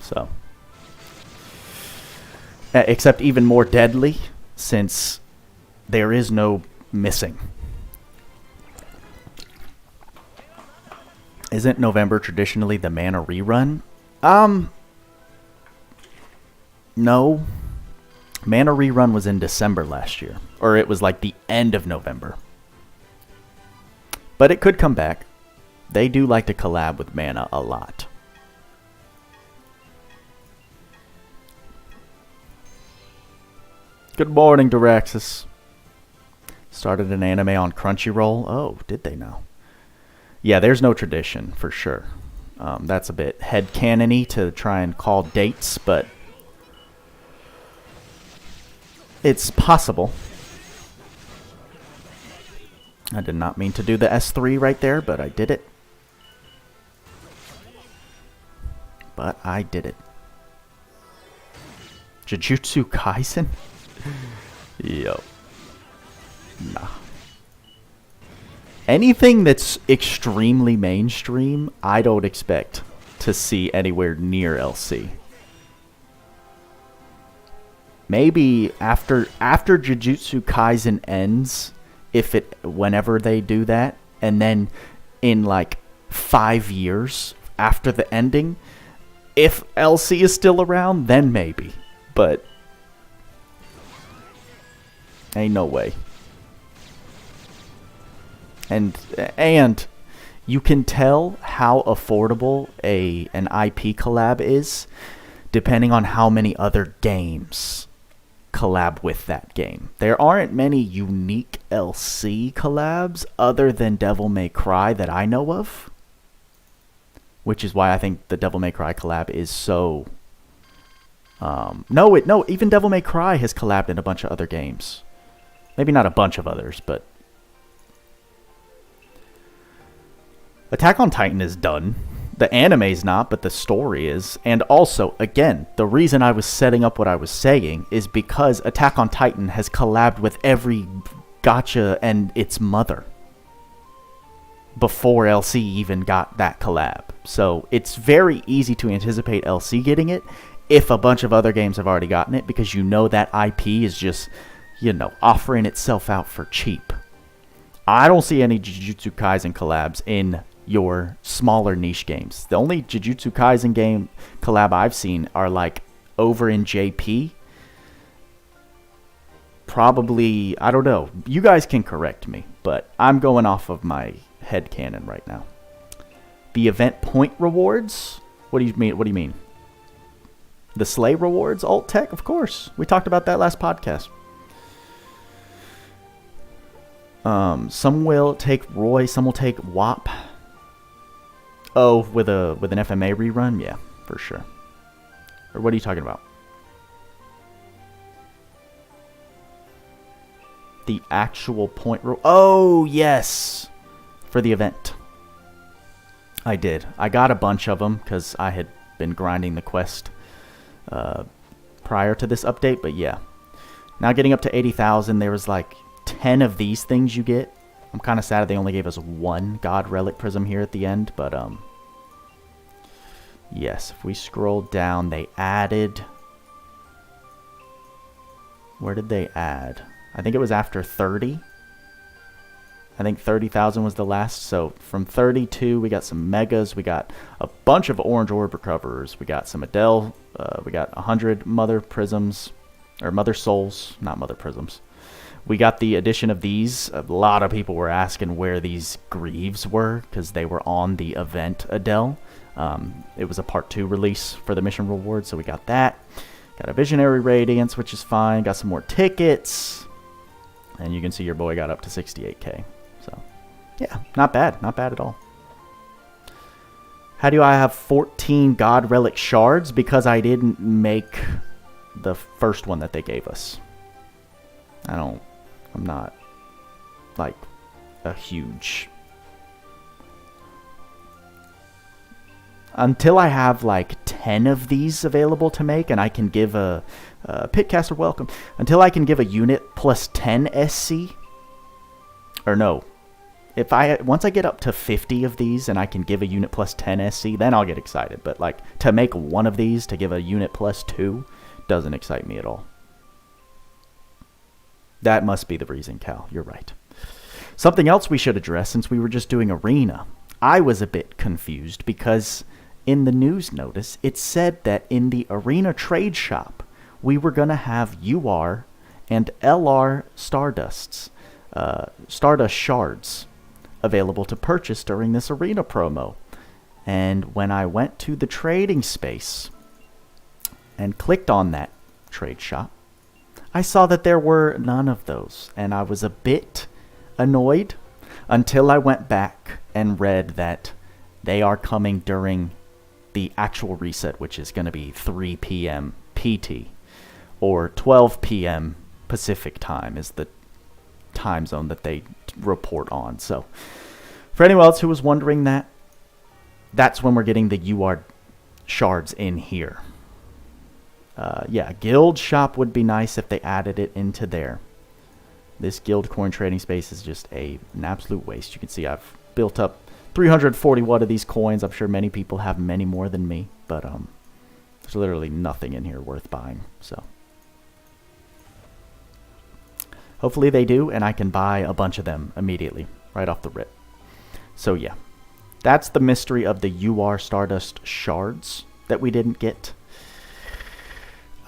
So, except even more deadly, since there is no missing. Isn't November traditionally the mana rerun? No. Mana rerun was in December last year. Or it was like the end of November. But it could come back. They do like to collab with Mana a lot. Good morning, Duraxis. Started an anime on Crunchyroll. Oh, did they now? Yeah, there's no tradition, for sure. That's a bit headcanon-y to try and call dates, but... it's possible. I did not mean to do the S3 right there, but I did it. But I did it. Jujutsu Kaisen? Yo. Nah. Anything that's extremely mainstream, I don't expect to see anywhere near LC. Maybe after Jujutsu Kaisen ends, whenever they do that, and then in like 5 years after the ending, if LC is still around, then maybe. But ain't no way. And you can tell how affordable an IP collab is depending on how many other games collab with that game. There aren't many unique LC collabs other than Devil May Cry that I know of, which is why I think the Devil May Cry collab is so No, even Devil May Cry has collabed in a bunch of other games. Maybe not a bunch of others, but Attack on Titan is done. The anime's not, but the story is. And also, again, the reason I was setting up what I was saying is because Attack on Titan has collabed with every gacha and its mother before LC even got that collab. So it's very easy to anticipate LC getting it if a bunch of other games have already gotten it, because you know that IP is just, offering itself out for cheap. I don't see any Jujutsu Kaisen collabs in your smaller niche games. The only Jujutsu Kaisen game collab I've seen are like over in JP. Probably, I don't know. You guys can correct me, but I'm going off of my headcanon right now. The event point rewards? What do you mean? The Slay rewards? Alt Tech? Of course. We talked about that last podcast. Some will take Roy, some will take WAP. Oh, with an FMA rerun? Yeah, for sure. Or what are you talking about? The actual point oh, yes! For the event. I did. I got a bunch of them because I had been grinding the quest prior to this update, but yeah. Now getting up to 80,000, there was like 10 of these things you get. I'm kind of sad they only gave us one God Relic Prism here at the end, but yes, if we scroll down, they added... Where did they add? I think it was after 30. I think 30,000 was the last. So from 32, we got some megas. We got a bunch of orange orb recoverers. We got some Adel. We got 100 mother prisms, or mother souls, not mother prisms. We got the addition of these. A lot of people were asking where these greaves were because they were on the event Adel. It was a part 2 release for the mission reward, so we got that. Got a visionary radiance, which is fine. Got some more tickets. And you can see your boy got up to 68k. So, yeah, not bad. Not bad at all. How do I have 14 God Relic shards? Because I didn't make the first one that they gave us. I'm not, like, a huge... Until I have, like, 10 of these available to make, and I can give a... Pitcaster, welcome. Until I can give a unit plus 10 SC... Or no. Once I get up to 50 of these and I can give a unit plus 10 SC, then I'll get excited. But, like, to make one of these to give a unit plus 2 doesn't excite me at all. That must be the reason, Cal. You're right. Something else we should address, since we were just doing Arena. I was a bit confused because in the news notice, it said that in the Arena trade shop, we were going to have UR and LR Stardust shards available to purchase during this Arena promo. And when I went to the trading space and clicked on that trade shop, I saw that there were none of those, and I was a bit annoyed until I went back and read that they are coming during the actual reset, which is going to be 3 p.m. PT, or 12 p.m. Pacific time is the time zone that they report on. So, for anyone else who was wondering that, that's when we're getting the UR shards in here. Yeah, guild shop would be nice if they added it into there. This guild coin trading space is just an absolute waste. You can see I've built up 341 of these coins. I'm sure many people have many more than me, but there's literally nothing in here worth buying. So hopefully they do, and I can buy a bunch of them immediately, right off the rip. So yeah, that's the mystery of the UR Stardust shards that we didn't get.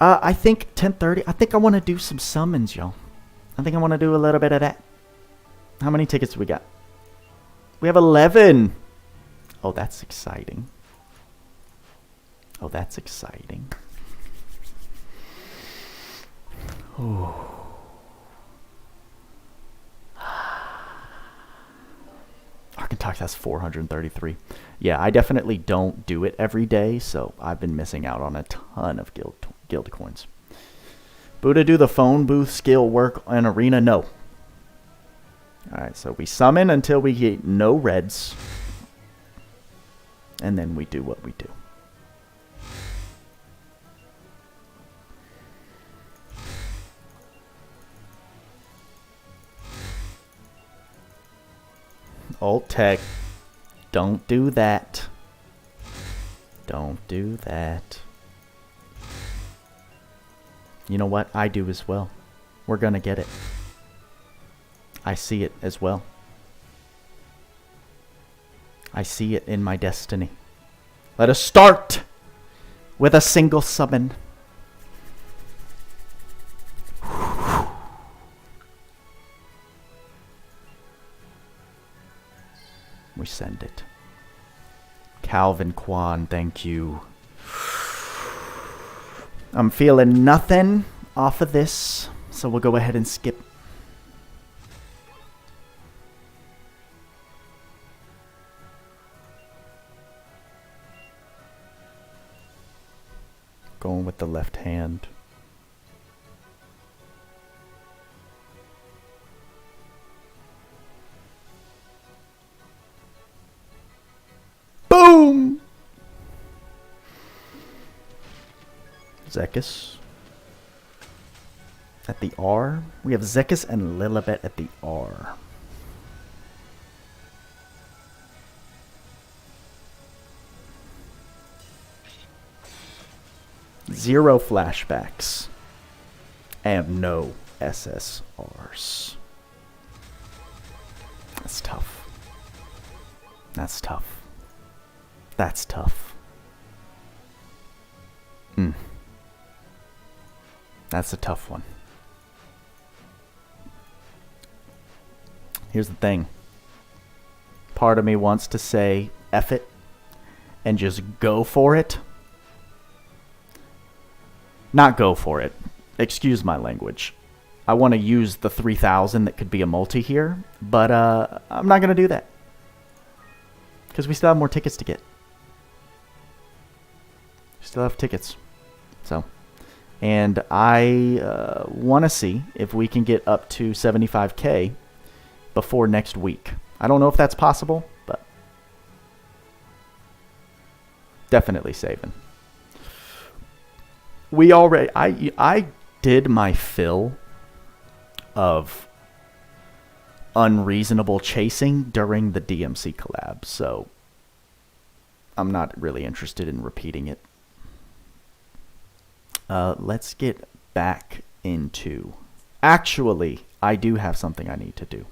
I think 10:30. I think I want to do some summons, y'all. I think I want to do a little bit of that. How many tickets do we got? We have 11. Oh, that's exciting. Oh, that's exciting. Ooh. Architect has 433. Yeah, I definitely don't do it every day, so I've been missing out on a ton of guild guild coins. Buddha, do the phone booth skill work in arena? No. Alright, so we summon until we get no reds. And then we do what we do. Alt tech. Don't do that. Don't do that. You know what? I do as well. We're gonna get it. I see it as well. I see it in my destiny. Let us start with a single summon. We send it. Calvin Kwan, thank you. I'm feeling nothing off of this, so we'll go ahead and skip. Going with the left hand. Boom! Zekis at the R. We have Zekis and Lilibet at the R. Zero flashbacks and no SSRs. That's tough. That's tough. That's tough. That's a tough one. Here's the thing. Part of me wants to say F it and just go for it. Not go for it. Excuse my language. I want to use the 3,000 that could be a multi here, but I'm not going to do that. Because we still have more tickets to get. Still have tickets. So, and I want to see if we can get up to 75k before next week. I don't know if that's possible, but definitely saving. We already, I did my fill of unreasonable chasing during the DMC collab, so I'm not really interested in repeating it. Let's get back into... Actually, I do have something I need to do.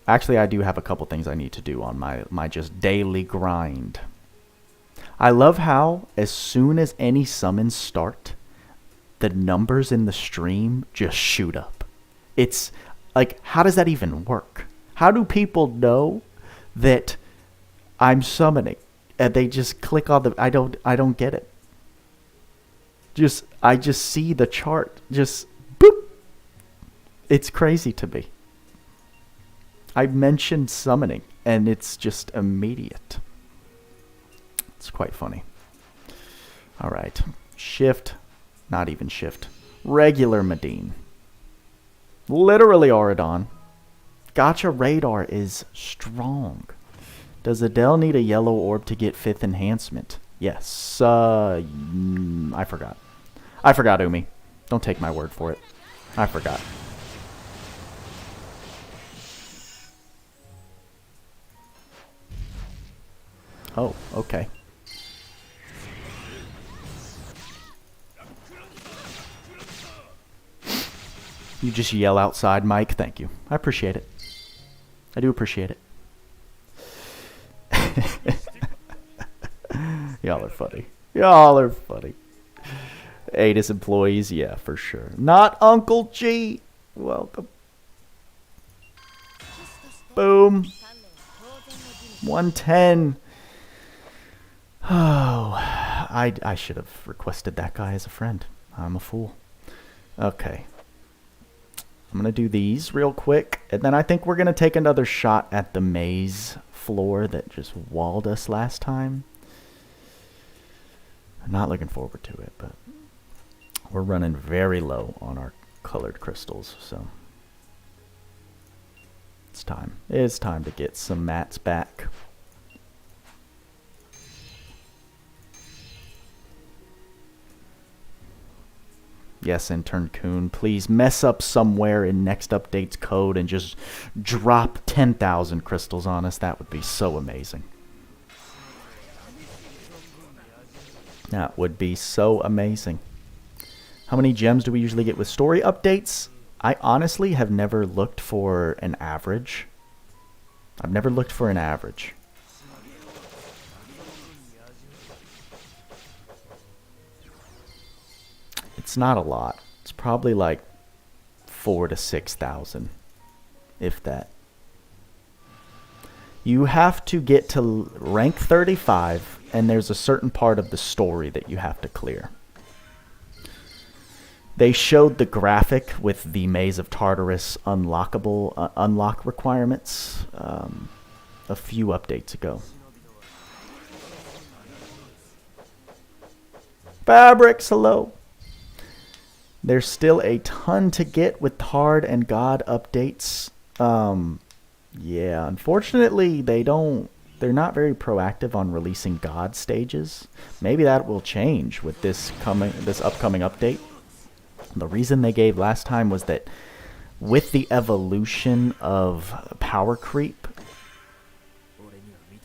Actually, I do have a couple things I need to do on my just daily grind. I love how as soon as any summons start, the numbers in the stream just shoot up. It's like, how does that even work? How do people know that I'm summoning and they just click on the... I don't get it. I just see the chart just boop. It's crazy to me. I mentioned summoning and it's just immediate. It's quite funny. All right. Shift. Not even shift. Regular Medine. Literally Auradon. Gotcha radar is strong. Does Adel need a yellow orb to get 5th enhancement? Yes. I forgot. I forgot, Umi. Don't take my word for it. I forgot. Oh, okay. You just yell outside, Mike. Thank you. I appreciate it. I do appreciate it. Y'all are funny. Y'all are funny. ATIS employees, yeah, for sure. Not Uncle G. Welcome. Boom. 110. Oh, I should have requested that guy as a friend. I'm a fool. Okay. I'm going to do these real quick, and then I think we're going to take another shot at the maze floor that just walled us last time. I'm not looking forward to it, but We're running very low on our colored crystals, so it's time. It's time to get some mats back. Yes, Intern Coon, please mess up somewhere in next update's code and just drop 10,000 crystals on us. That would be so amazing. That would be so amazing. How many gems do we usually get with story updates? I honestly have never looked for an average. I've never looked for an average. It's not a lot. It's probably like 4,000 to 6,000, if that. You have to get to rank 35, and there's a certain part of the story that you have to clear. They showed the graphic with the Maze of Tartarus unlockable unlock requirements a few updates ago. Fabrics, hello. There's still a ton to get with Hard and God updates. Yeah, unfortunately, they're not very proactive on releasing God stages. Maybe that will change with this upcoming update. The reason they gave last time was that with the evolution of power creep,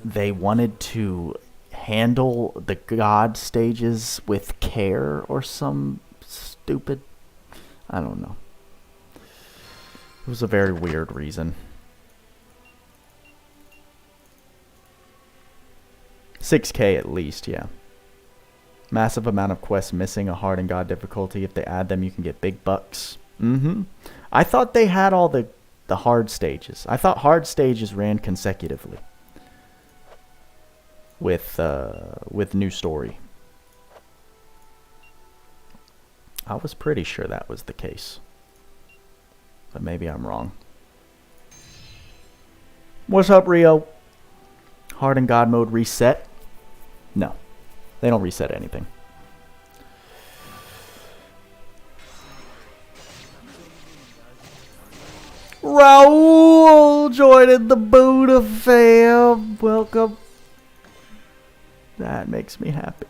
they wanted to handle the God stages with care or some stupid, I don't know. It was a very weird reason. 6K at least, yeah. Massive amount of quests missing, a hard and God difficulty. If they add them, you can get big bucks. I thought they had all the hard stages. I thought hard stages ran consecutively with new story. I was pretty sure that was the case, but maybe I'm wrong. What's up, Rio? Hard and God mode reset? No, they don't reset anything. Raul joining the Buddha fam. Welcome. That makes me happy.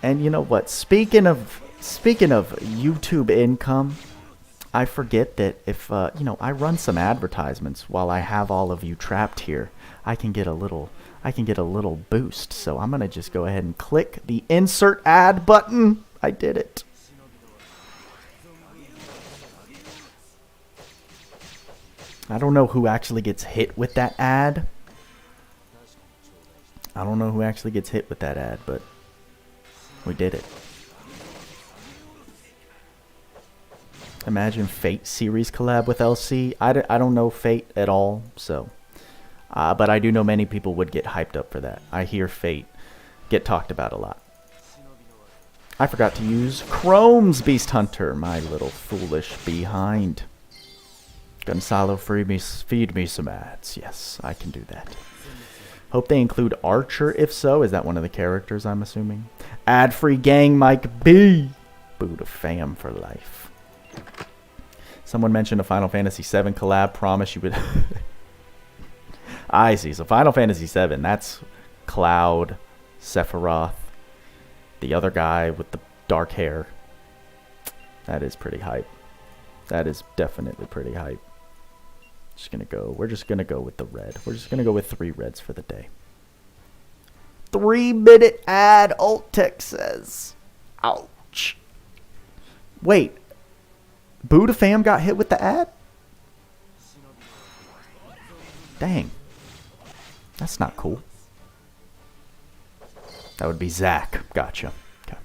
And you know what? Speaking of YouTube income, I forget that if I run some advertisements while I have all of you trapped here, I can get a little boost. So I'm gonna just go ahead and click the insert ad button. I did it. I don't know who actually gets hit with that ad. But we did it. Imagine Fate series collab with LC. I don't know Fate at all, so. But I do know many people would get hyped up for that. I hear Fate get talked about a lot. I forgot to use Chrome's Beast Hunter, my little foolish behind. Gonzalo, feed me some ads. Yes, I can do that. Hope they include Archer. If so, is that one of the characters, I'm assuming? Ad-free gang Mike B. Buddha fam for life. Someone mentioned a Final Fantasy VII collab. Promise you would... I see. So Final Fantasy VII, that's Cloud, Sephiroth, the other guy with the dark hair. That is pretty hype. That is definitely pretty hype. We're just gonna go with the red. We're just gonna go with 3 reds for the day. 3-minute ad, Alt Tech says. Ouch. Wait. Buddha fam got hit with the ad? Dang. That's not cool. That would be Zach. Gotcha. Okay.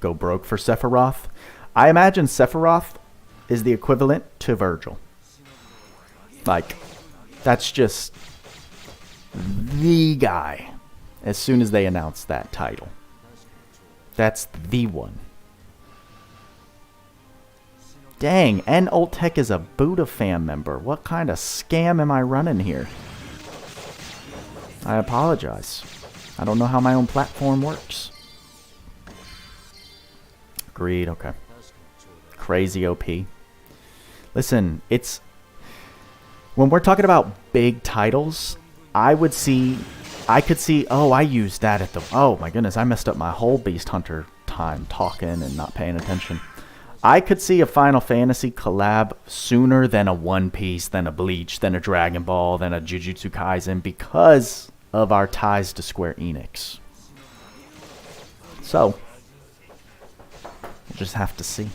Go broke for Sephiroth. I imagine Sephiroth is the equivalent to Virgil. Like, that's just the guy as soon as they announce that title. That's the one. Dang, and Old Tech is a Buddha fam member. What kind of scam am I running here? I apologize. I don't know how my own platform works. Agreed. Okay. Crazy OP. Listen, it's when we're talking about big titles, I could see. Oh, I used that at the. Oh my goodness, I messed up my whole Beast Hunter time talking and not paying attention. I could see a Final Fantasy collab sooner than a One Piece, than a Bleach, than a Dragon Ball, than a Jujutsu Kaisen because of our ties to Square Enix. So, we'll just have to see.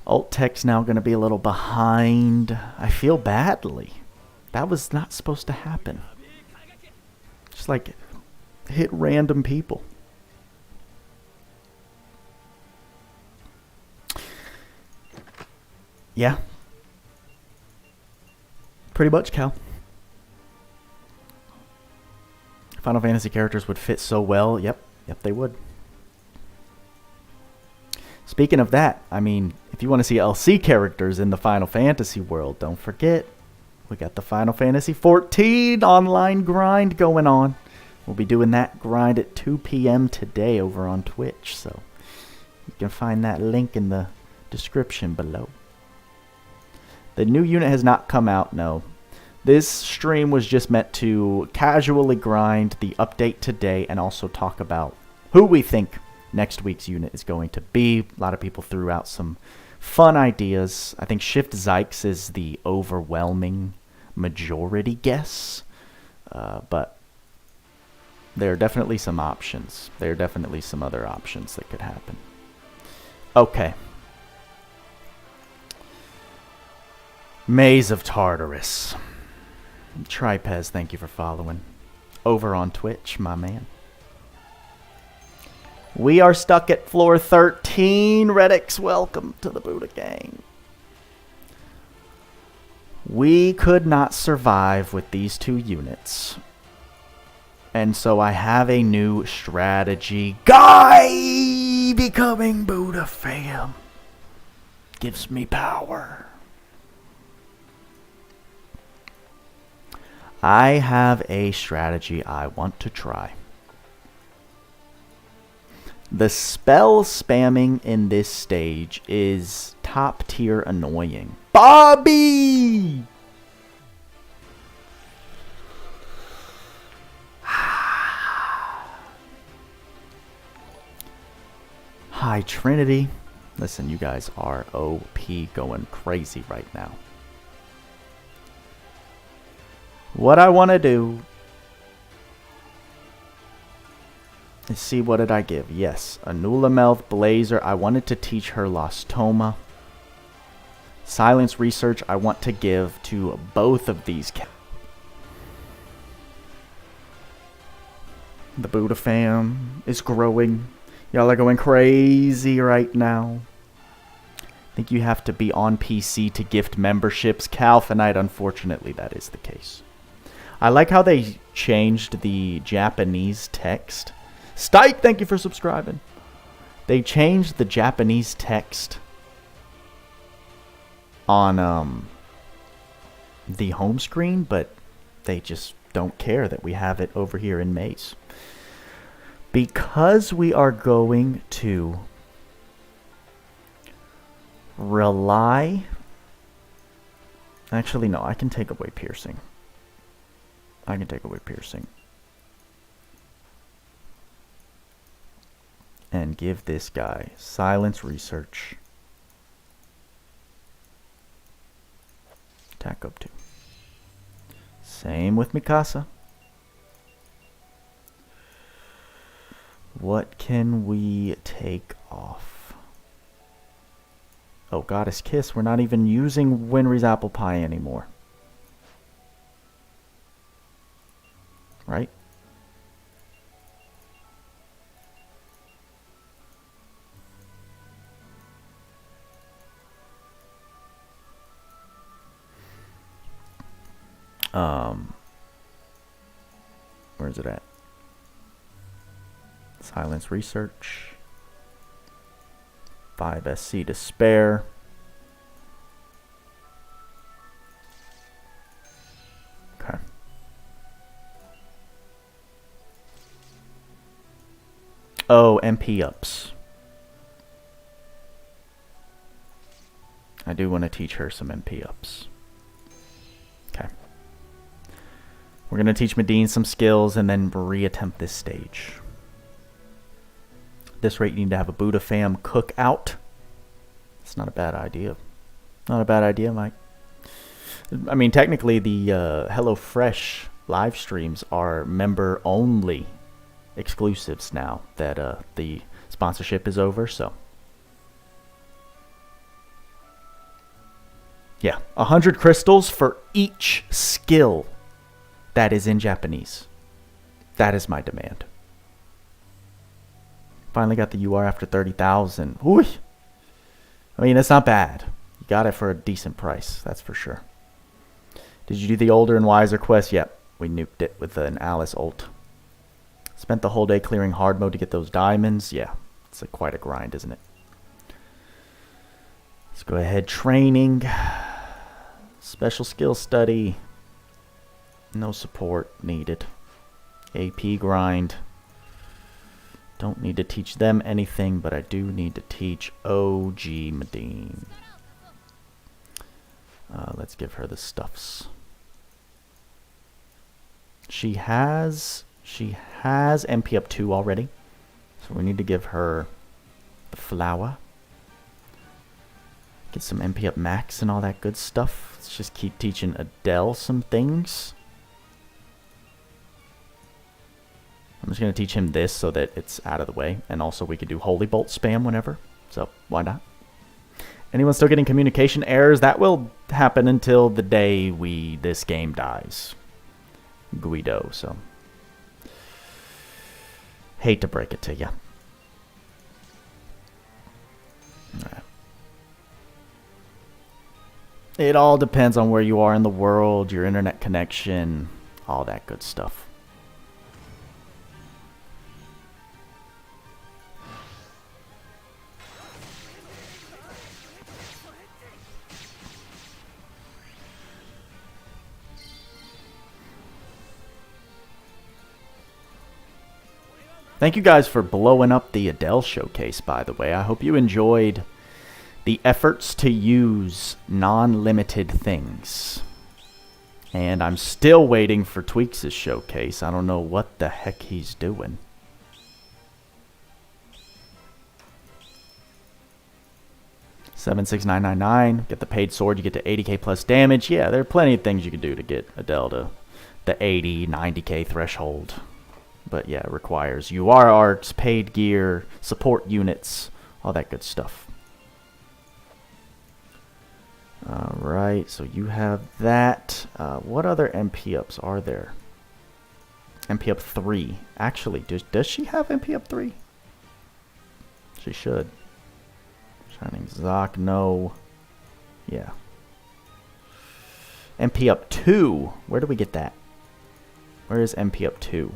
Alt Tech's now going to be a little behind. I feel badly. That was not supposed to happen. Just like hit random people. Yeah. Pretty much, Cal. Final Fantasy characters would fit so well. Yep, they would. Speaking of that, I mean, if you want to see LC characters in the Final Fantasy world, don't forget, we got the Final Fantasy 14 online grind going on. We'll be doing that grind at 2 p.m. today over on Twitch, so you can find that link in the description below. The new unit has not come out, no. This stream was just meant to casually grind the update today and also talk about who we think next week's unit is going to be. A lot of people threw out some fun ideas. I think Shift Zykes is the overwhelming majority guess, but there are definitely some options. There are definitely some other options that could happen. Okay. Maze of Tartarus. Tripez, thank you for following. Over on Twitch, my man. We are stuck at floor 13. Redix, welcome to the Buddha gang. We could not survive with these two units. And so I have a new strategy. Guy becoming Buddha fam gives me power. I have a strategy I want to try. The spell spamming in this stage is top tier annoying. Bobby! Hi, Trinity. Listen, you guys are OP going crazy right now. What I want to do is see, what did I give? Yes, Anulamelth, Blazer. I wanted to teach her Lostoma. Silence Research I want to give to both of these cats. The Buddha fam is growing. Y'all are going crazy right now. I think you have to be on PC to gift memberships. Calfinite, unfortunately, that is the case. I like how they changed the Japanese text. Stike, thank you for subscribing. They changed the Japanese text on the home screen, but they just don't care that we have it over here in Maze. Because we are going to rely... Actually, no, I can take away piercing. I can take away piercing. And give this guy Silence Research. Attack up 2. Same with Mikasa. What can we take off? Oh, Goddess Kiss. We're not even using Winry's Apple Pie anymore. Right? Where's it at? Silence Research. 5 SC to spare. Okay. Oh, MP ups. I do want to teach her some MP ups. Okay. We're going to teach Medine some skills and then reattempt this stage. At this rate, you need to have a Buddha fam cookout. It's not a bad idea. Not a bad idea, Mike. I mean, technically, the HelloFresh live streams are member-only exclusives now that the sponsorship is over, so. Yeah, 100 crystals for each skill that is in Japanese. That is my demand. Finally got the UR after 30,000. Ooh. I mean, it's not bad. You got it for a decent price, that's for sure. Did you do the older and wiser quest? Yep, we nuked it with an Alice ult. Spent the whole day clearing hard mode to get those diamonds. Yeah, it's quite a grind, isn't it? Let's go ahead. Training. Special skill study. No support needed. AP grind. Don't need to teach them anything, but I do need to teach OG Medine. Let's give her the stuffs. She has MP up 2 already. So we need to give her the flower. Get some MP up max and all that good stuff. Let's just keep teaching Adel some things. I'm just going to teach him this so that it's out of the way. And also we could do Holy Bolt spam whenever. So why not? Anyone still getting communication errors? That will happen until the day this game dies. Guido, so. Hate to break it to you. Alright. It all depends on where you are in the world, your internet connection, all that good stuff. Thank you guys for blowing up the Adel showcase, by the way. I hope you enjoyed the efforts to use non-limited things. And I'm still waiting for Tweaks' showcase. I don't know what the heck he's doing. $76999. Get the paid sword, you get to 80k plus damage. Yeah, there are plenty of things you can do to get Adel to the 80, 90k threshold. But yeah, it requires UR arcs, paid gear, support units, all that good stuff. Alright, so you have that. What other MP ups are there? MP up 3. Actually, does she have MP up 3? She should. Shining Zoc, no. Yeah. MP up 2. Where do we get that? Where is MP up 2?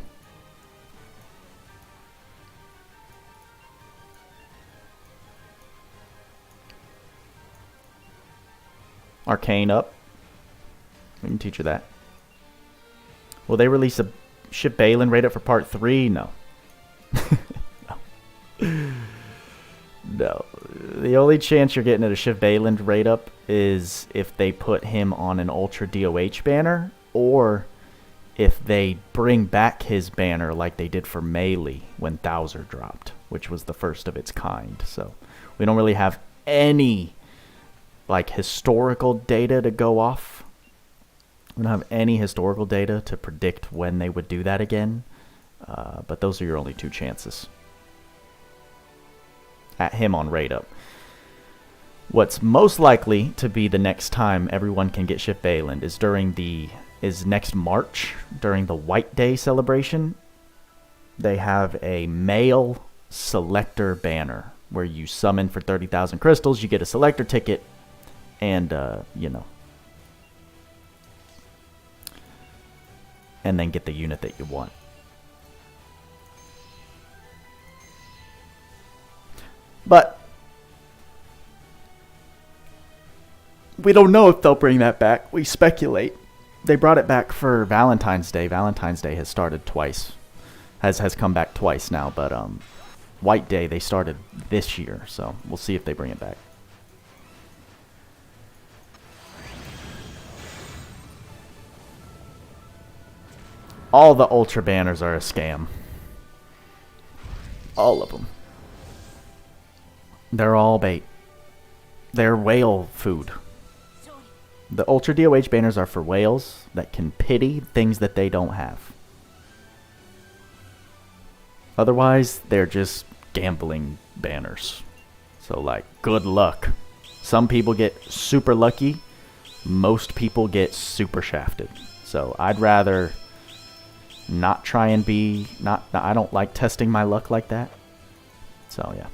Arcane up. We can teach her that. Will they release a Ship Balin raid up for part 3? No. No. No. The only chance you're getting at a Ship Balin raid up is if they put him on an Ultra DOH banner, or if they bring back his banner like they did for Melee when Thouser dropped, which was the first of its kind. So we don't really have any like historical data to go off. We don't have any historical data to predict when they would do that again. But those are your only 2 chances. At him on raid up. What's most likely to be the next time everyone can get Ship Balin is next March during the White Day celebration. They have a male selector banner where you summon for 30,000 crystals, you get a selector ticket, and you know, and then get the unit that you want. But we don't know if they'll bring that back. We speculate. They brought it back for Valentine's Day. Valentine's Day has started twice. Has come back twice now, but White Day they started this year, so we'll see if they bring it back. All the Ultra banners are a scam. All of them. They're all bait. They're whale food. The Ultra DOH banners are for whales that can pity things that they don't have. Otherwise, they're just gambling banners. So, like, good luck. Some people get super lucky. Most people get super shafted. So, I'd rather not try and be... I don't like testing my luck like that. So, yeah.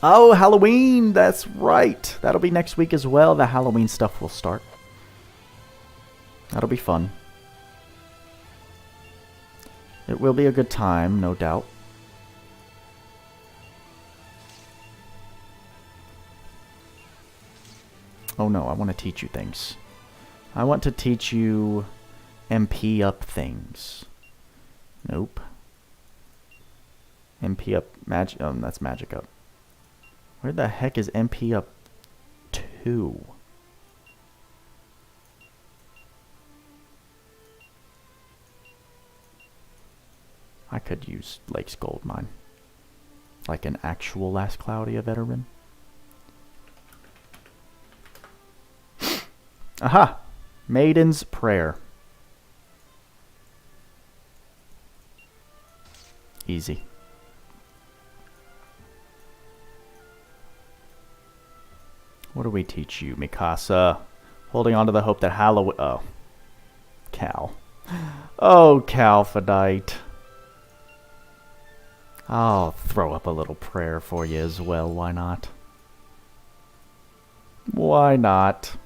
Oh, Halloween! That's right. That'll be next week as well. The Halloween stuff will start. That'll be fun. It will be a good time, no doubt. Oh no, I want to teach you things. I want to teach you MP up things. Nope. MP up magic. Oh, that's magic up. Where the heck is MP up 2? I could use Lake's Gold Mine. Like an actual Last Cloudia veteran. Aha! Maiden's Prayer. Easy. What do we teach you, Mikasa? Holding on to the hope that Halloween... Oh. Cal. Oh, Calphadite. I'll throw up a little prayer for you as well, why not? Why not?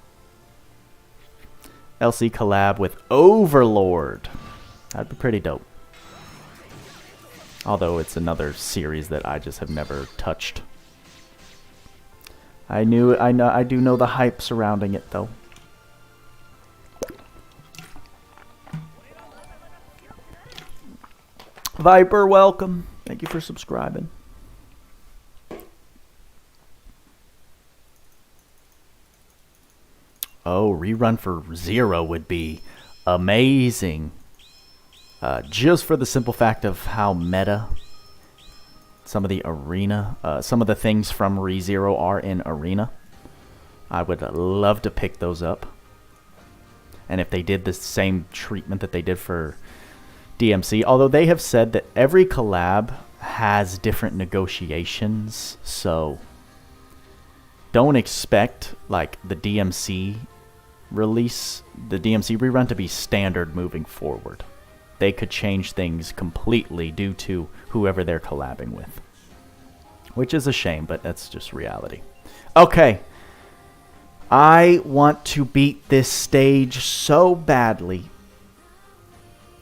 LC collab with Overlord. That'd be pretty dope. Although it's another series that I just have never touched. I do know the hype surrounding it though. Viper, welcome. Thank you for subscribing. Oh, rerun for 0 would be amazing. Just for the simple fact of how meta some of the arena, some of the things from ReZero are in arena. I would love to pick those up. And if they did the same treatment that they did for DMC, although they have said that every collab has different negotiations, so don't expect like the DMC release, the DMC rerun to be standard moving forward. They could change things completely due to whoever they're collabing with. Which is a shame, but that's just reality. Okay. I want to beat this stage so badly.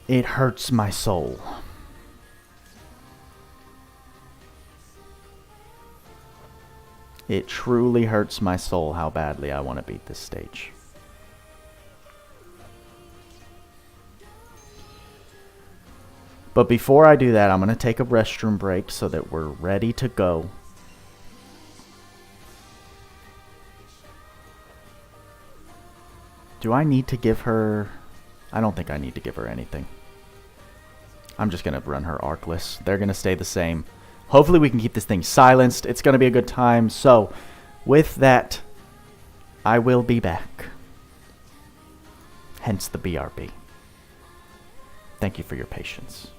It hurts my soul. It truly hurts my soul how badly I want to beat this stage. But before I do that, I'm going to take a restroom break so that we're ready to go. Do I need to give her... I don't think I need to give her anything. I'm just going to run her arcless. They're going to stay the same. Hopefully we can keep this thing silenced. It's going to be a good time. So, with that, I will be back. Hence the BRB. Thank you for your patience.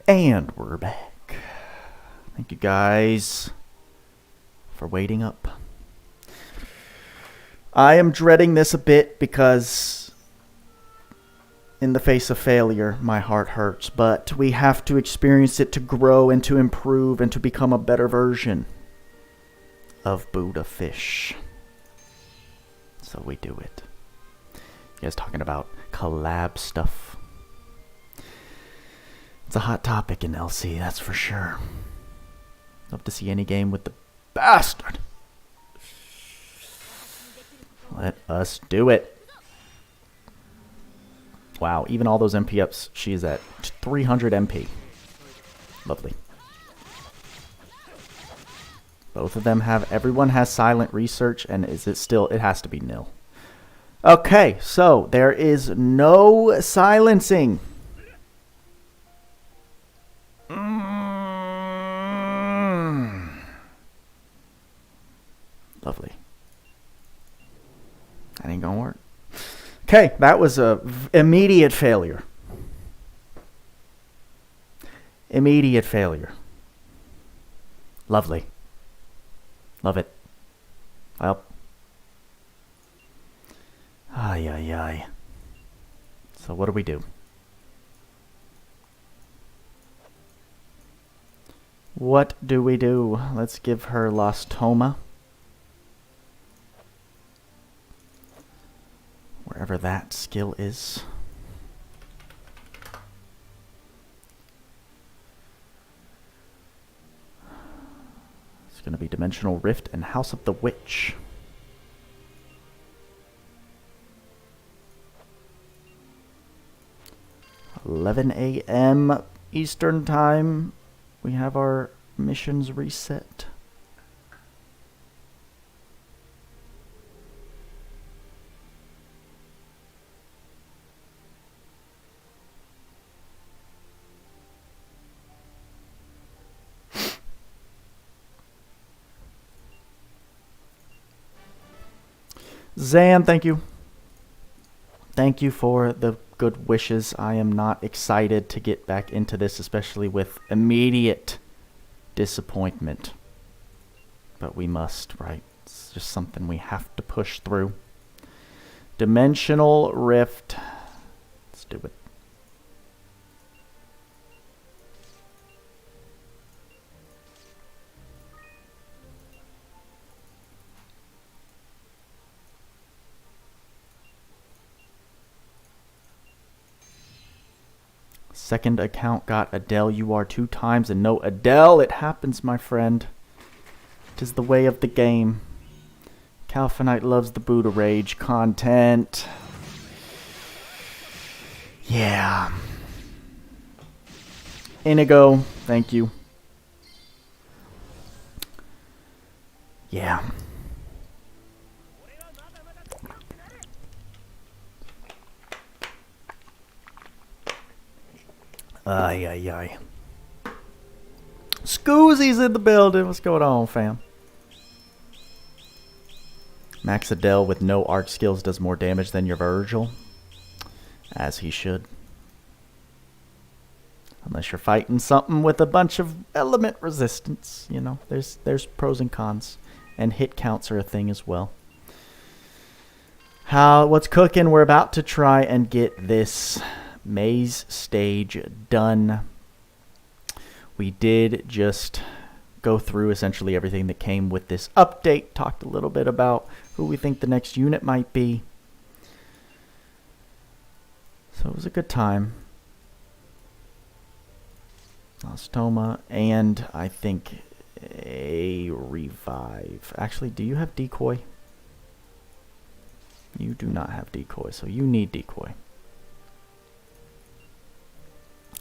And we're back. Thank you guys for waiting up. I am dreading this a bit because in the face of failure, my heart hurts, but we have to experience it to grow and to improve and to become a better version of BoodaFish. So we do it. You guys talking about collab stuff? It's a hot topic in LC, that's for sure. Love to see any game with the bastard. Let us do it. Wow, even all those MP ups, she's at 300 MP. Lovely. Both of them have, everyone has silent research, and is it still, it has to be nil. Okay, so there is no silencing. Lovely. That ain't gonna work. Okay, that was a immediate failure. Immediate failure. Lovely. Love it. Well. Ay, ay, ay. So what do we do? What do we do? Let's give her Lostoma. Wherever that skill is. It's going to be Dimensional Rift and House of the Witch. 11 a.m. Eastern Time. We have our missions reset. Zan, thank you. Thank you for the good wishes. I am not excited to get back into this, especially with immediate disappointment. But we must, right? It's just something we have to push through. Dimensional Rift. Let's do it. Second account got Adel. You are 2 times and no Adel. It happens, my friend. It is the way of the game. Calphinite loves the Buddha Rage content. Yeah. Inigo, thank you. Yeah. Ay, ay, ay. Scoozy's in the building. What's going on, fam? Max Adel with no arc skills does more damage than your Virgil. As he should. Unless you're fighting something with a bunch of element resistance. You know, there's pros and cons. And hit counts are a thing as well. What's cooking? We're about to try and get this maze stage done. We did just go through essentially everything that came with this update. Talked a little bit about who we think the next unit might be. So it was a good time. Lostoma and I think a revive. Actually, do you have decoy? You do not have decoy, so you need decoy.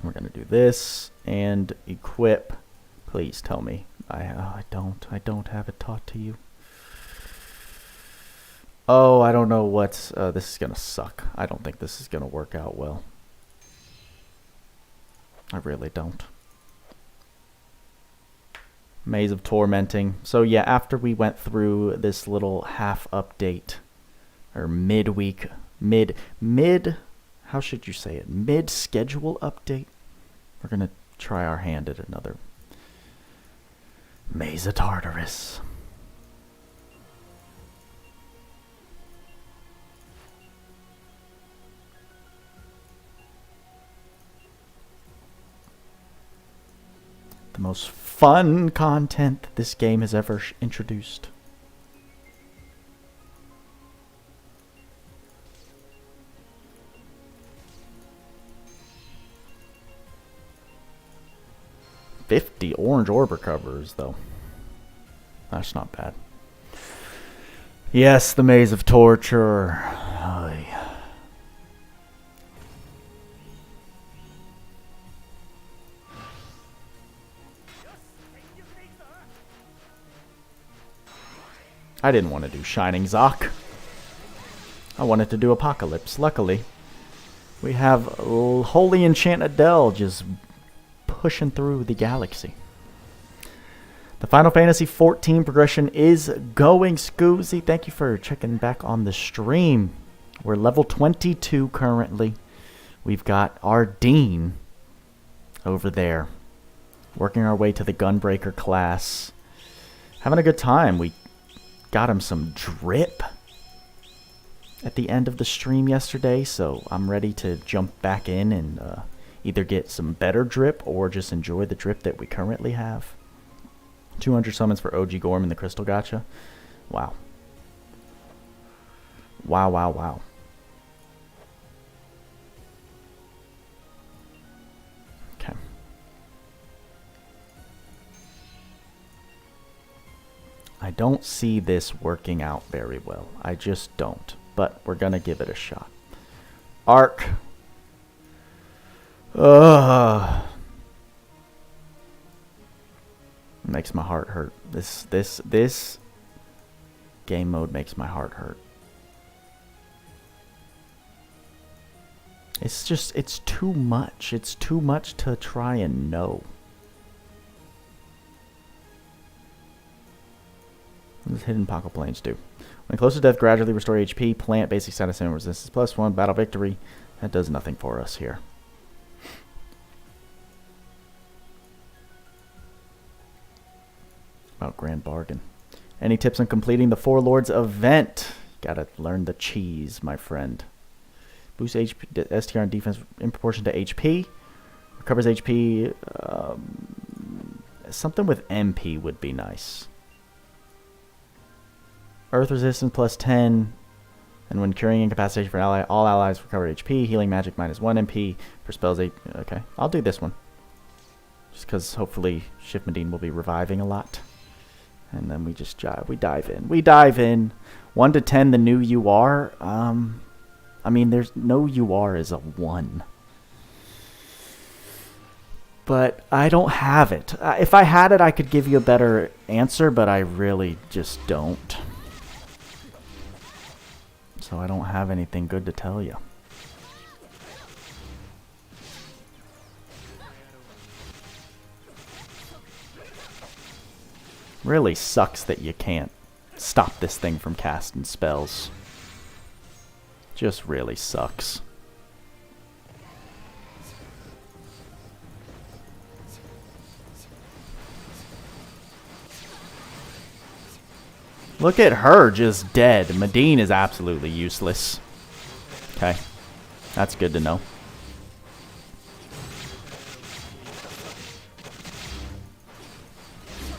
We're going to do this and equip. Please tell me. I don't have it taught to you. Oh, I don't know what's... this is going to suck. I don't think this is going to work out well. I really don't. Maze of Tormenting. So yeah, after we went through this little half update, or midweek, mid, how should you say it? Mid-schedule update. We're going to try our hand at another Maze of Tartarus. The most fun content that this game has ever introduced. $50 orange orb recovers, though. That's not bad. Yes, the Maze of Torture. Oy. I didn't want to do Shining Zoc. I wanted to do Apocalypse. Luckily, we have Holy Enchant Adel just pushing through the galaxy. The Final Fantasy XIV progression is going. Scoozy, thank you for checking back on the stream. We're level 22 currently. We've got our Dean over there, working our way to the Gunbreaker class. Having a good time. We got him some drip at the end of the stream yesterday, so I'm ready to jump back in and either get some better drip or just enjoy the drip that we currently have. 200 summons for OG Gorm in the Crystal Gacha. Wow. Wow, wow, wow. Okay. I don't see this working out very well. I just don't. But we're going to give it a shot. Arc. Makes my heart hurt. This game mode makes my heart hurt. It's just, it's too much. It's too much to try and know. What does Hidden Pocket Planes do? When close to death, gradually restore HP, plant, basic status, and resistance +1, battle victory. That does nothing for us here. About Grand Bargain. Any tips on completing the Four Lords event? Gotta learn the cheese, my friend. Boost HP, STR and defense in proportion to HP. Recovers HP. Something with MP would be nice. Earth resistance +10. And when curing incapacitation for an ally, all allies recover HP. Healing magic -1 MP. For spells 8. Okay, I'll do this one. Just because hopefully Shift Medine will be reviving a lot. And then we just we dive in. We dive in. 1 to 10, the new UR. I mean, there's no UR is a 1. But I don't have it. If I had it, I could give you a better answer, but I really just don't. So I don't have anything good to tell you. Really sucks that you can't stop this thing from casting spells. Just really sucks. Look at her just dead. Medine is absolutely useless. Okay. That's good to know.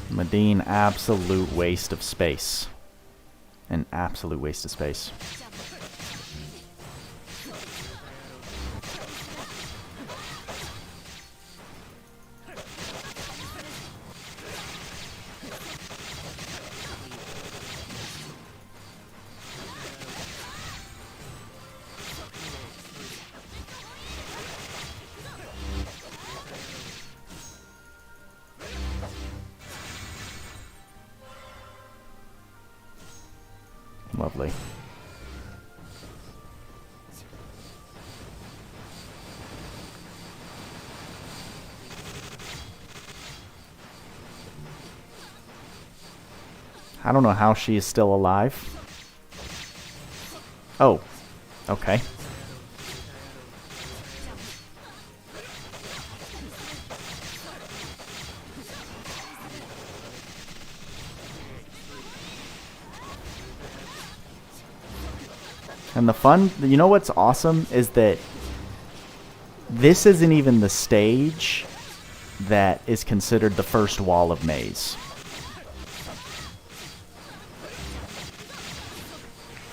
Medine, absolute waste of space. An absolute waste of space. Lovely. I don't know how she is still alive. Oh, okay. And the fun, you know what's awesome is that this isn't even the stage that is considered the first wall of maze.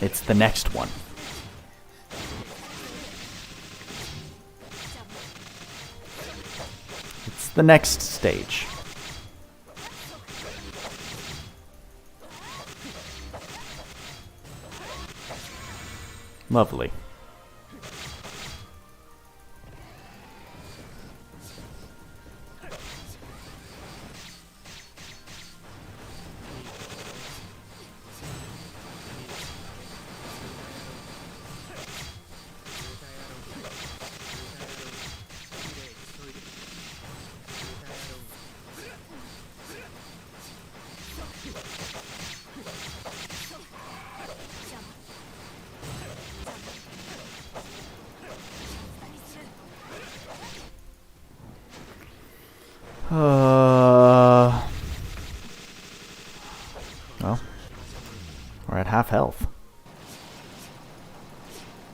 It's the next one. It's the next stage. Lovely. Well, we're at half health.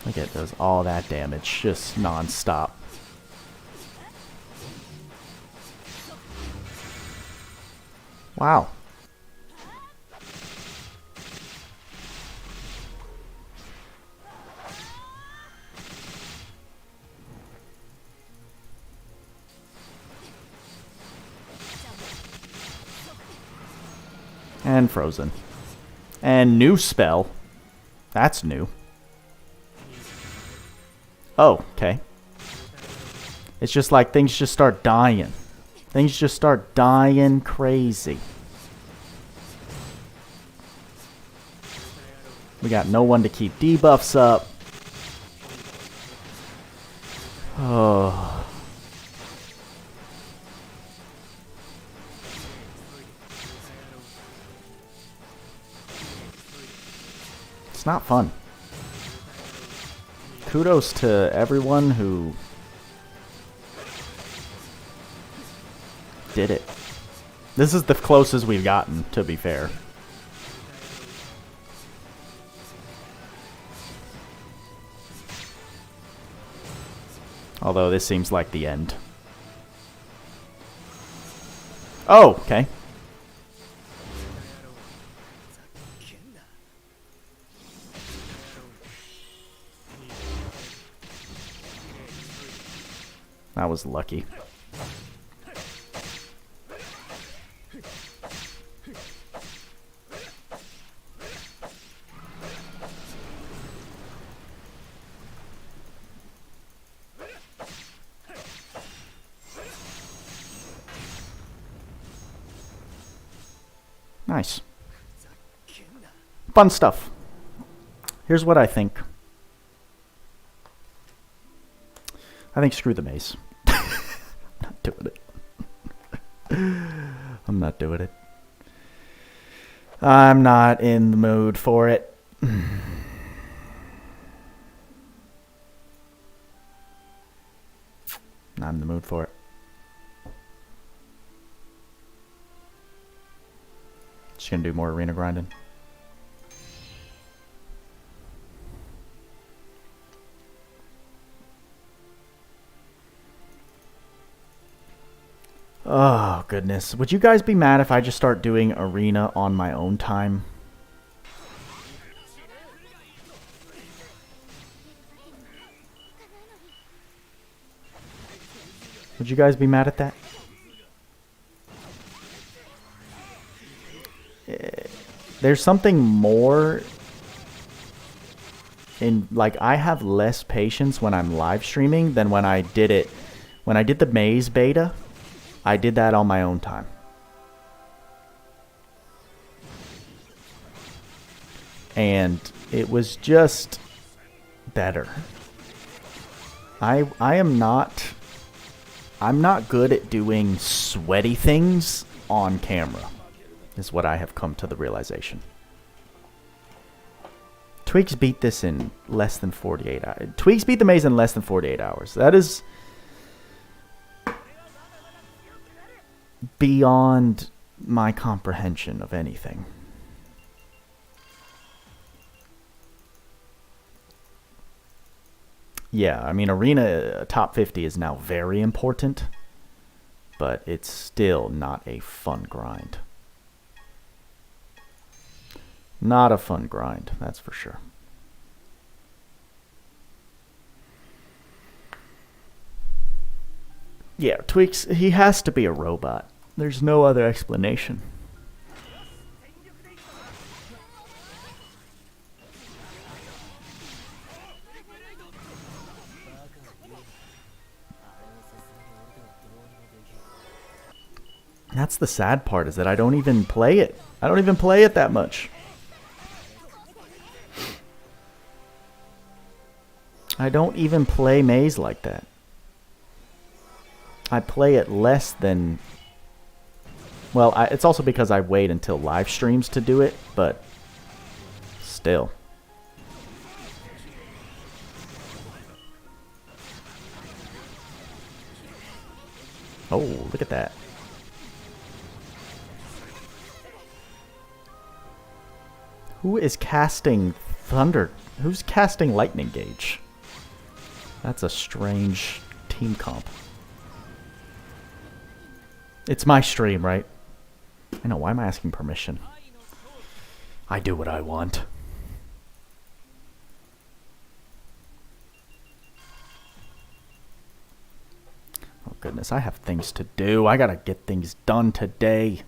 Look at those, all that damage, just non-stop. Wow. And frozen. And new spell. That's new. Oh, okay. It's just like things just start dying. Things just start dying crazy. We got no one to keep debuffs up. Oh. It's not fun. Kudos to everyone who did it. This is the closest we've gotten, to be fair. Although this seems like the end. Oh, okay. That was lucky. Nice. Fun stuff. Here's what I think. I think screw the maze. I'm not doing it. I'm not doing it. I'm not in the mood for it. I'm not in the mood for it. Just gonna do more arena grinding. Oh, goodness. Would you guys be mad if I just start doing arena on my own time? Would you guys be mad at that? There's something more in, like, I have less patience when I'm live streaming than when I did it. When I did the maze beta, I did that on my own time. And it was just better. I'm not good at doing sweaty things on camera, is what I have come to the realization. Tweaks beat this in less than 48 hours. Tweaks beat the maze in less than 48 hours. That is beyond my comprehension of anything. Yeah, I mean, Arena top 50 is now very important, but it's still not a fun grind. Not a fun grind, that's for sure. Yeah, Tweaks, he has to be a robot. There's no other explanation. That's the sad part, is that I don't even play it. I don't even play it that much. I don't even play Maze like that. I play it less than... Well, it's also because I wait until live streams to do it, but still. Oh, look at that. Who is casting Thunder? Who's casting Lightning Gauge? That's a strange team comp. It's my stream, right? I know, why am I asking permission? I do what I want. Oh goodness, I have things to do. I gotta get things done today.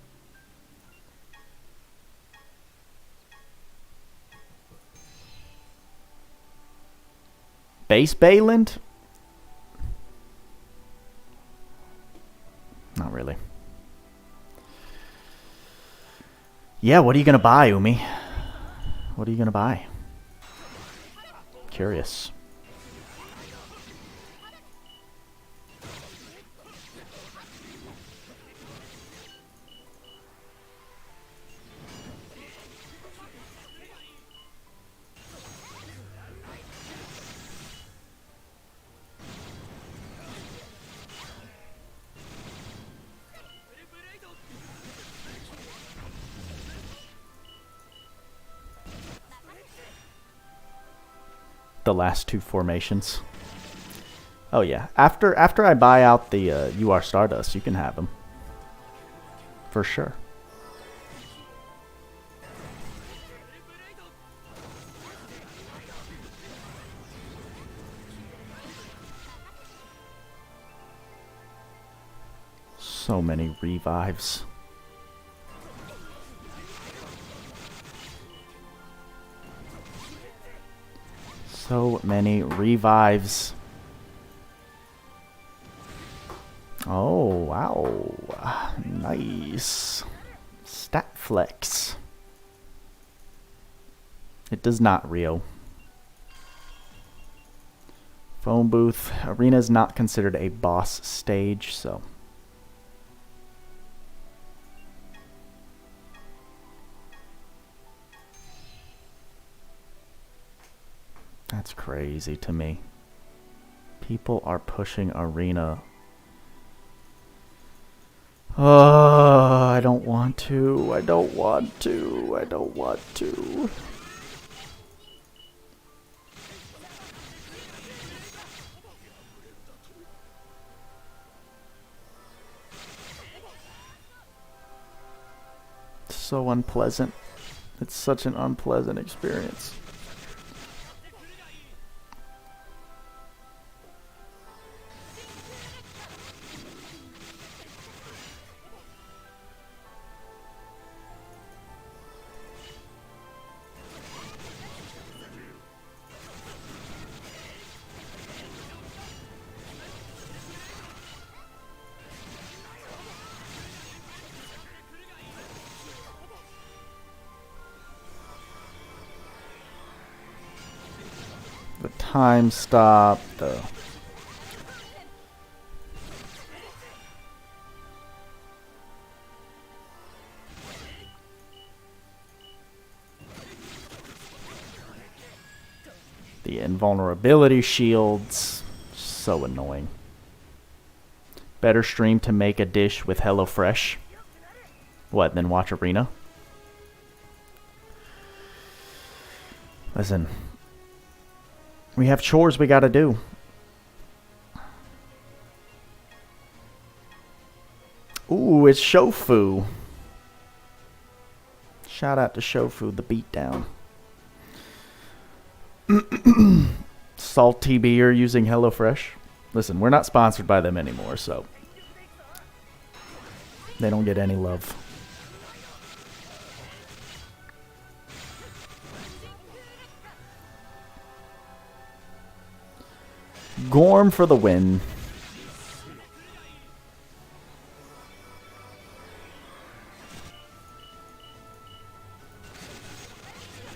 Base Bayland? Not really. Yeah, what are you gonna buy, Umi? What are you gonna buy? Curious. The last two formations. Oh yeah, after I buy out the You Are Stardust, you can have them. For sure. So many revives. So many revives. Oh, wow. Nice. Stat flex. It does not, Rio. Phone booth. Arena is not considered a boss stage, so... That's crazy to me. People are pushing Arena. Oh, I don't want to. I don't want to. I don't want to. So unpleasant. It's such an unpleasant experience. The time stop, the invulnerability shields, so annoying. Better stream to make a dish with HelloFresh. What, then watch Arena? Listen. We have chores we gotta do. Ooh, it's Shofu. Shout out to Shofu, the beatdown. Salty beer using HelloFresh. Listen, we're not sponsored by them anymore, so they don't get any love. Gorm for the win.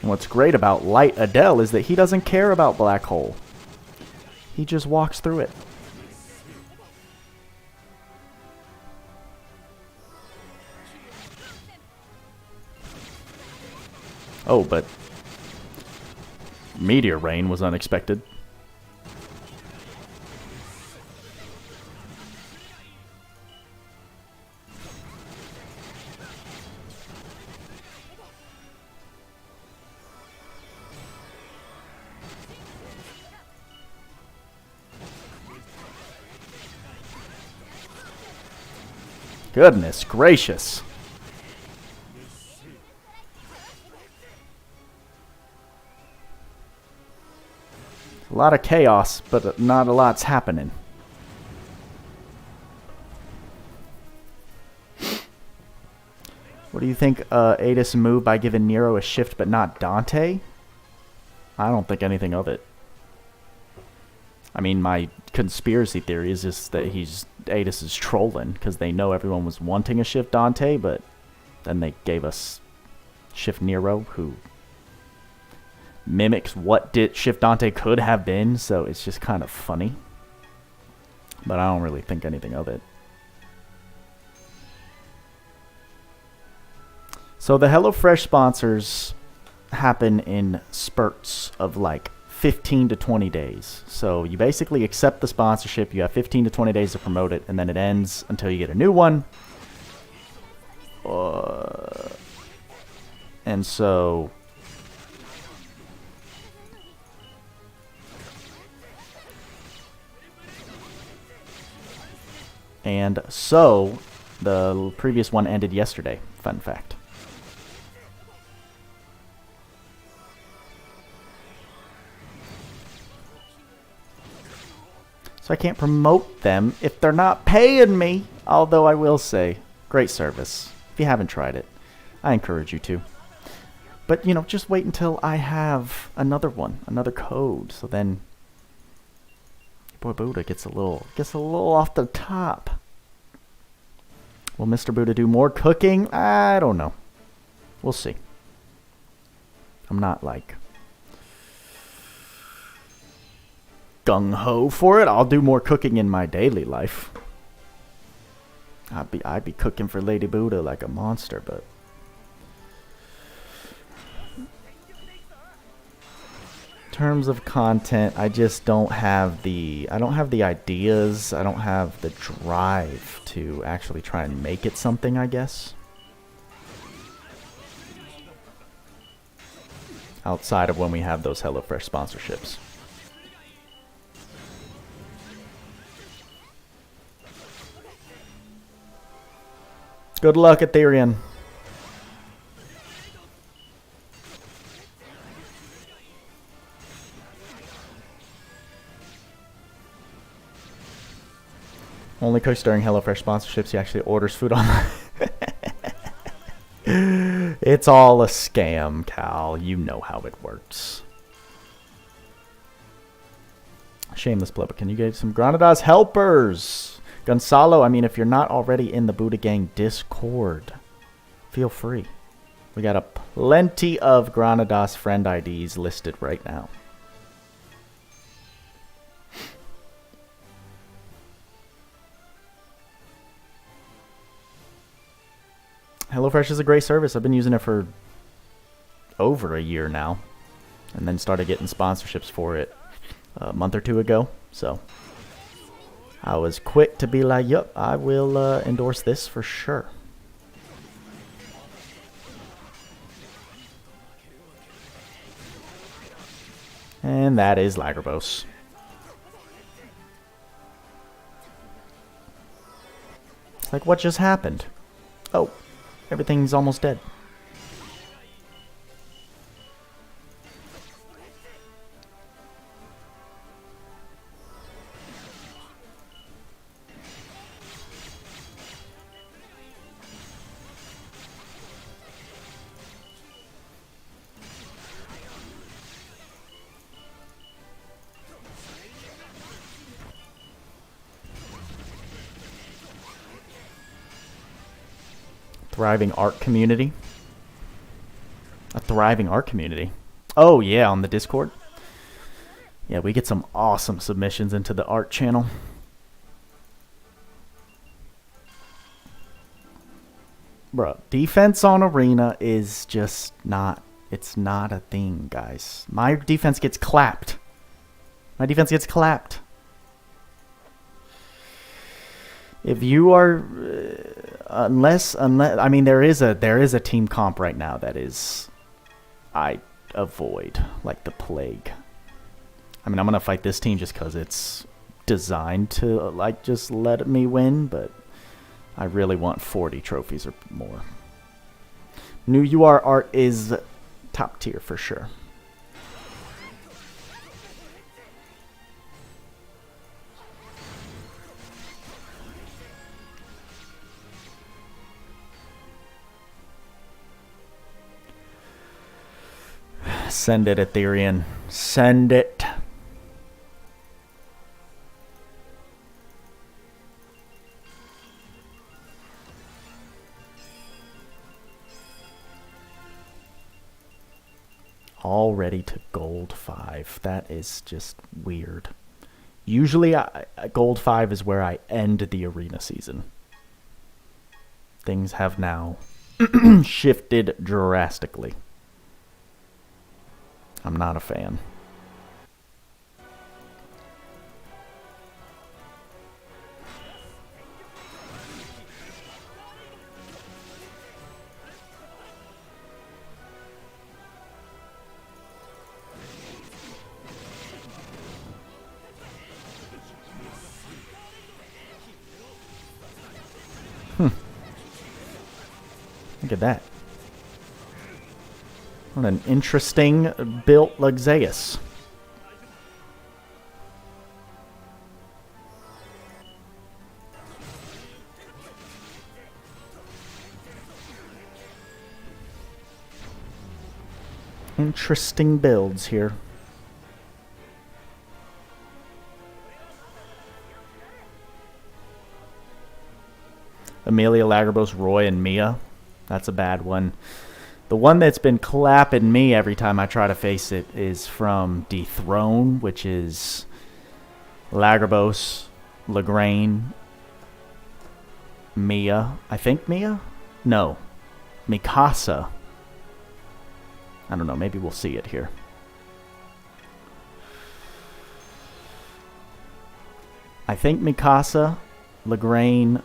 And what's great about Light Adel is that he doesn't care about Black Hole. He just walks through it. Oh, but Meteor Rain was unexpected. Goodness gracious. A lot of chaos, but not a lot's happening. What do you think Adis moved by giving Nero a shift but not Dante? I don't think anything of it. I mean, my conspiracy theory is just that Adis is trolling because they know everyone was wanting a shift Dante, but then they gave us shift Nero, who mimics what shift Dante could have been, so it's just kind of funny. But I don't really think anything of it. So the HelloFresh sponsors happen in spurts of like 15 to 20 days. So you basically accept the sponsorship, you have 15 to 20 days to promote it, and then it ends until you get a new one. And so the previous one ended yesterday. Fun fact. So I can't promote them if they're not paying me. Although I will say, great service. If you haven't tried it, I encourage you to. But, you know, just wait until I have another one, another code. So then, boy Buddha gets a little off the top. Will Mr. Buddha do more cooking? I don't know. We'll see. I'm not like gung-ho for it. I'll do more cooking in my daily life. I'd be cooking for Lady Buddha like a monster, but in terms of content, I just don't have the ideas, I don't have the drive to actually try and make it something, I guess. Outside of when we have those HelloFresh sponsorships. Good luck, Ethereum. Only cooks during HelloFresh sponsorships. He actually orders food online. It's all a scam, Cal. You know how it works. Shameless plug, but can you get some Granadas helpers? Gonzalo, I mean, if you're not already in the Buddha Gang Discord, feel free. We got a plenty of Granadas friend IDs listed right now. HelloFresh is a great service. I've been using it for over a year now, and then started getting sponsorships for it a month or two ago. So I was quick to be like, yup, I will endorse this for sure. And that is Lagravos. like, what just happened? Oh, everything's almost dead. Thriving art community. A thriving art community. Oh, yeah, on the Discord. Yeah, we get some awesome submissions into the art channel. Bro, defense on arena is just not, it's not a thing, guys. My defense gets clapped. My defense gets clapped. If you are, unless, I mean, there is a team comp right now that is, I avoid like the plague. I mean, I'm gonna fight this team just because it's designed to like just let me win, but I really want 40 trophies or more. New UR art is top tier for sure. Send it, Ethereum. Send it. Already to gold 5. That is just weird. Usually, gold 5 is where I end the arena season. Things have now shifted drastically. I'm not a fan. Look at that. What an interesting built Loug Zeus. Interesting builds here. Amelia, Lagarbos, Roy, and Mia. That's a bad one. The one that's been clapping me every time I try to face it is from Dethrone, which is Lagarbos, Lagrange, Mia. I think Mia? No. Mikasa. I don't know. Maybe we'll see it here. I think Mikasa, Lagrange,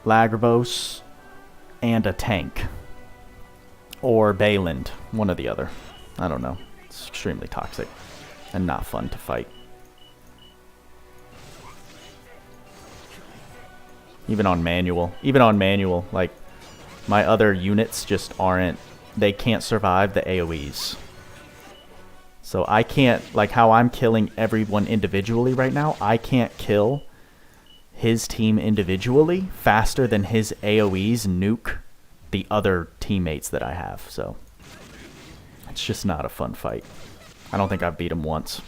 Lagarbos, and a tank. Or Bayland. One or the other. I don't know. It's extremely toxic. And not fun to fight. Even on manual. Even on manual. Like, my other units just aren't... They can't survive the AoEs. So I can't... Like, how I'm killing everyone individually right now, I can't kill his team individually faster than his AoEs nuke the other teammates that I have, so it's just not a fun fight. I don't think I've beat him once.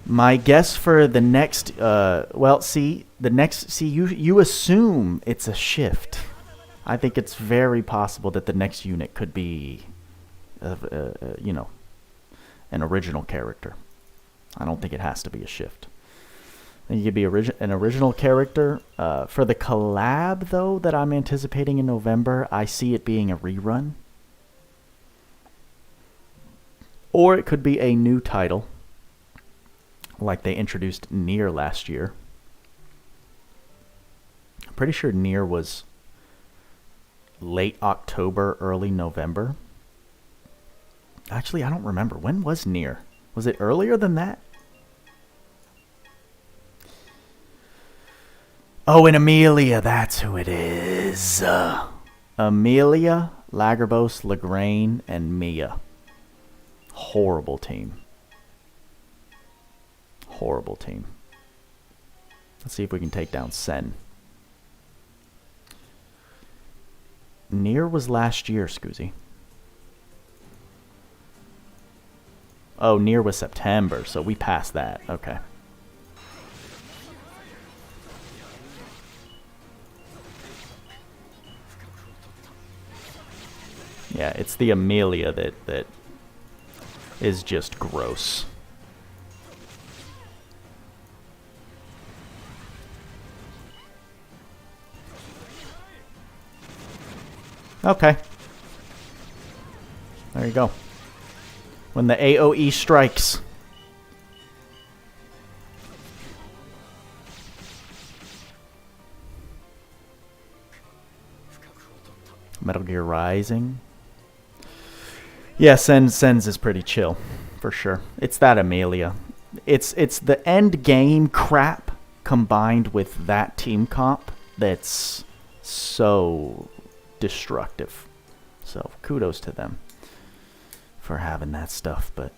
My guess for the next, well, see, you assume it's a shift. I think it's very possible that the next unit could be, you know, an original character. I don't think it has to be a shift. I think it could be an original character. For the collab, though, that I'm anticipating in November, I see it being a rerun. Or it could be a new title, like they introduced Nier last year. I'm pretty sure Nier was late October, early November. Actually, I don't remember. When was Nier? Was it earlier than that? Oh, and Amelia, that's who it is. Amelia, Lagarbos, Lagrange, and Mia. Horrible team. Horrible team. Let's see if we can take down Sen. Nier was last year, Scoozy. Oh, Nier was September, so we passed that. Okay. Yeah, it's the Amelia that is just gross. Okay. There you go. When the AoE strikes. Metal Gear Rising. Yeah, Sen's is pretty chill, for sure. It's that Amelia. It's the end game crap combined with that team comp that's so destructive. So kudos to them for having that stuff, but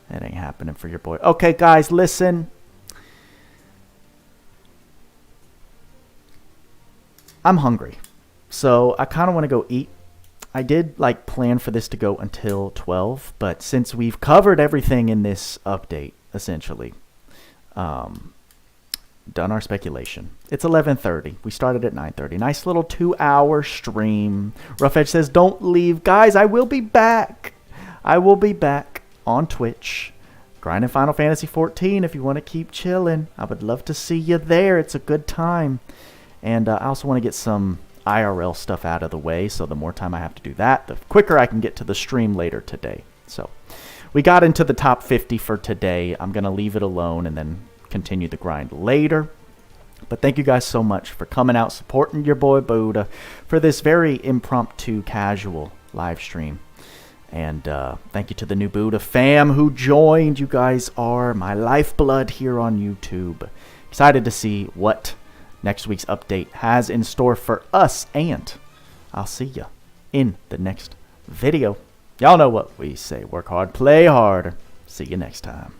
that ain't happening for your boy. Okay, guys, listen. I'm hungry, so I kind of want to go eat. I did like plan for this to go until 12, but since we've covered everything in this update, essentially, done our speculation. It's 11:30. We started at 9:30. Nice little 2-hour stream. Rough Edge says, "Don't leave, guys. I will be back. I will be back on Twitch, grinding Final Fantasy 14. If you want to keep chilling, I would love to see you there. It's a good time, and I also want to get some IRL stuff out of the way, so the more time I have to do that, the quicker I can get to the stream later today." So we got into the top 50 for today. I'm going to leave it alone and then continue the grind later. But thank you guys so much for coming out, supporting your boy Buddha for this very impromptu, casual live stream. And thank you to the new Buddha fam who joined. You guys are my lifeblood here on YouTube. Excited to see what next week's update has in store for us, and I'll see ya in the next video. Y'all know what we say. Work hard, play harder. See you next time.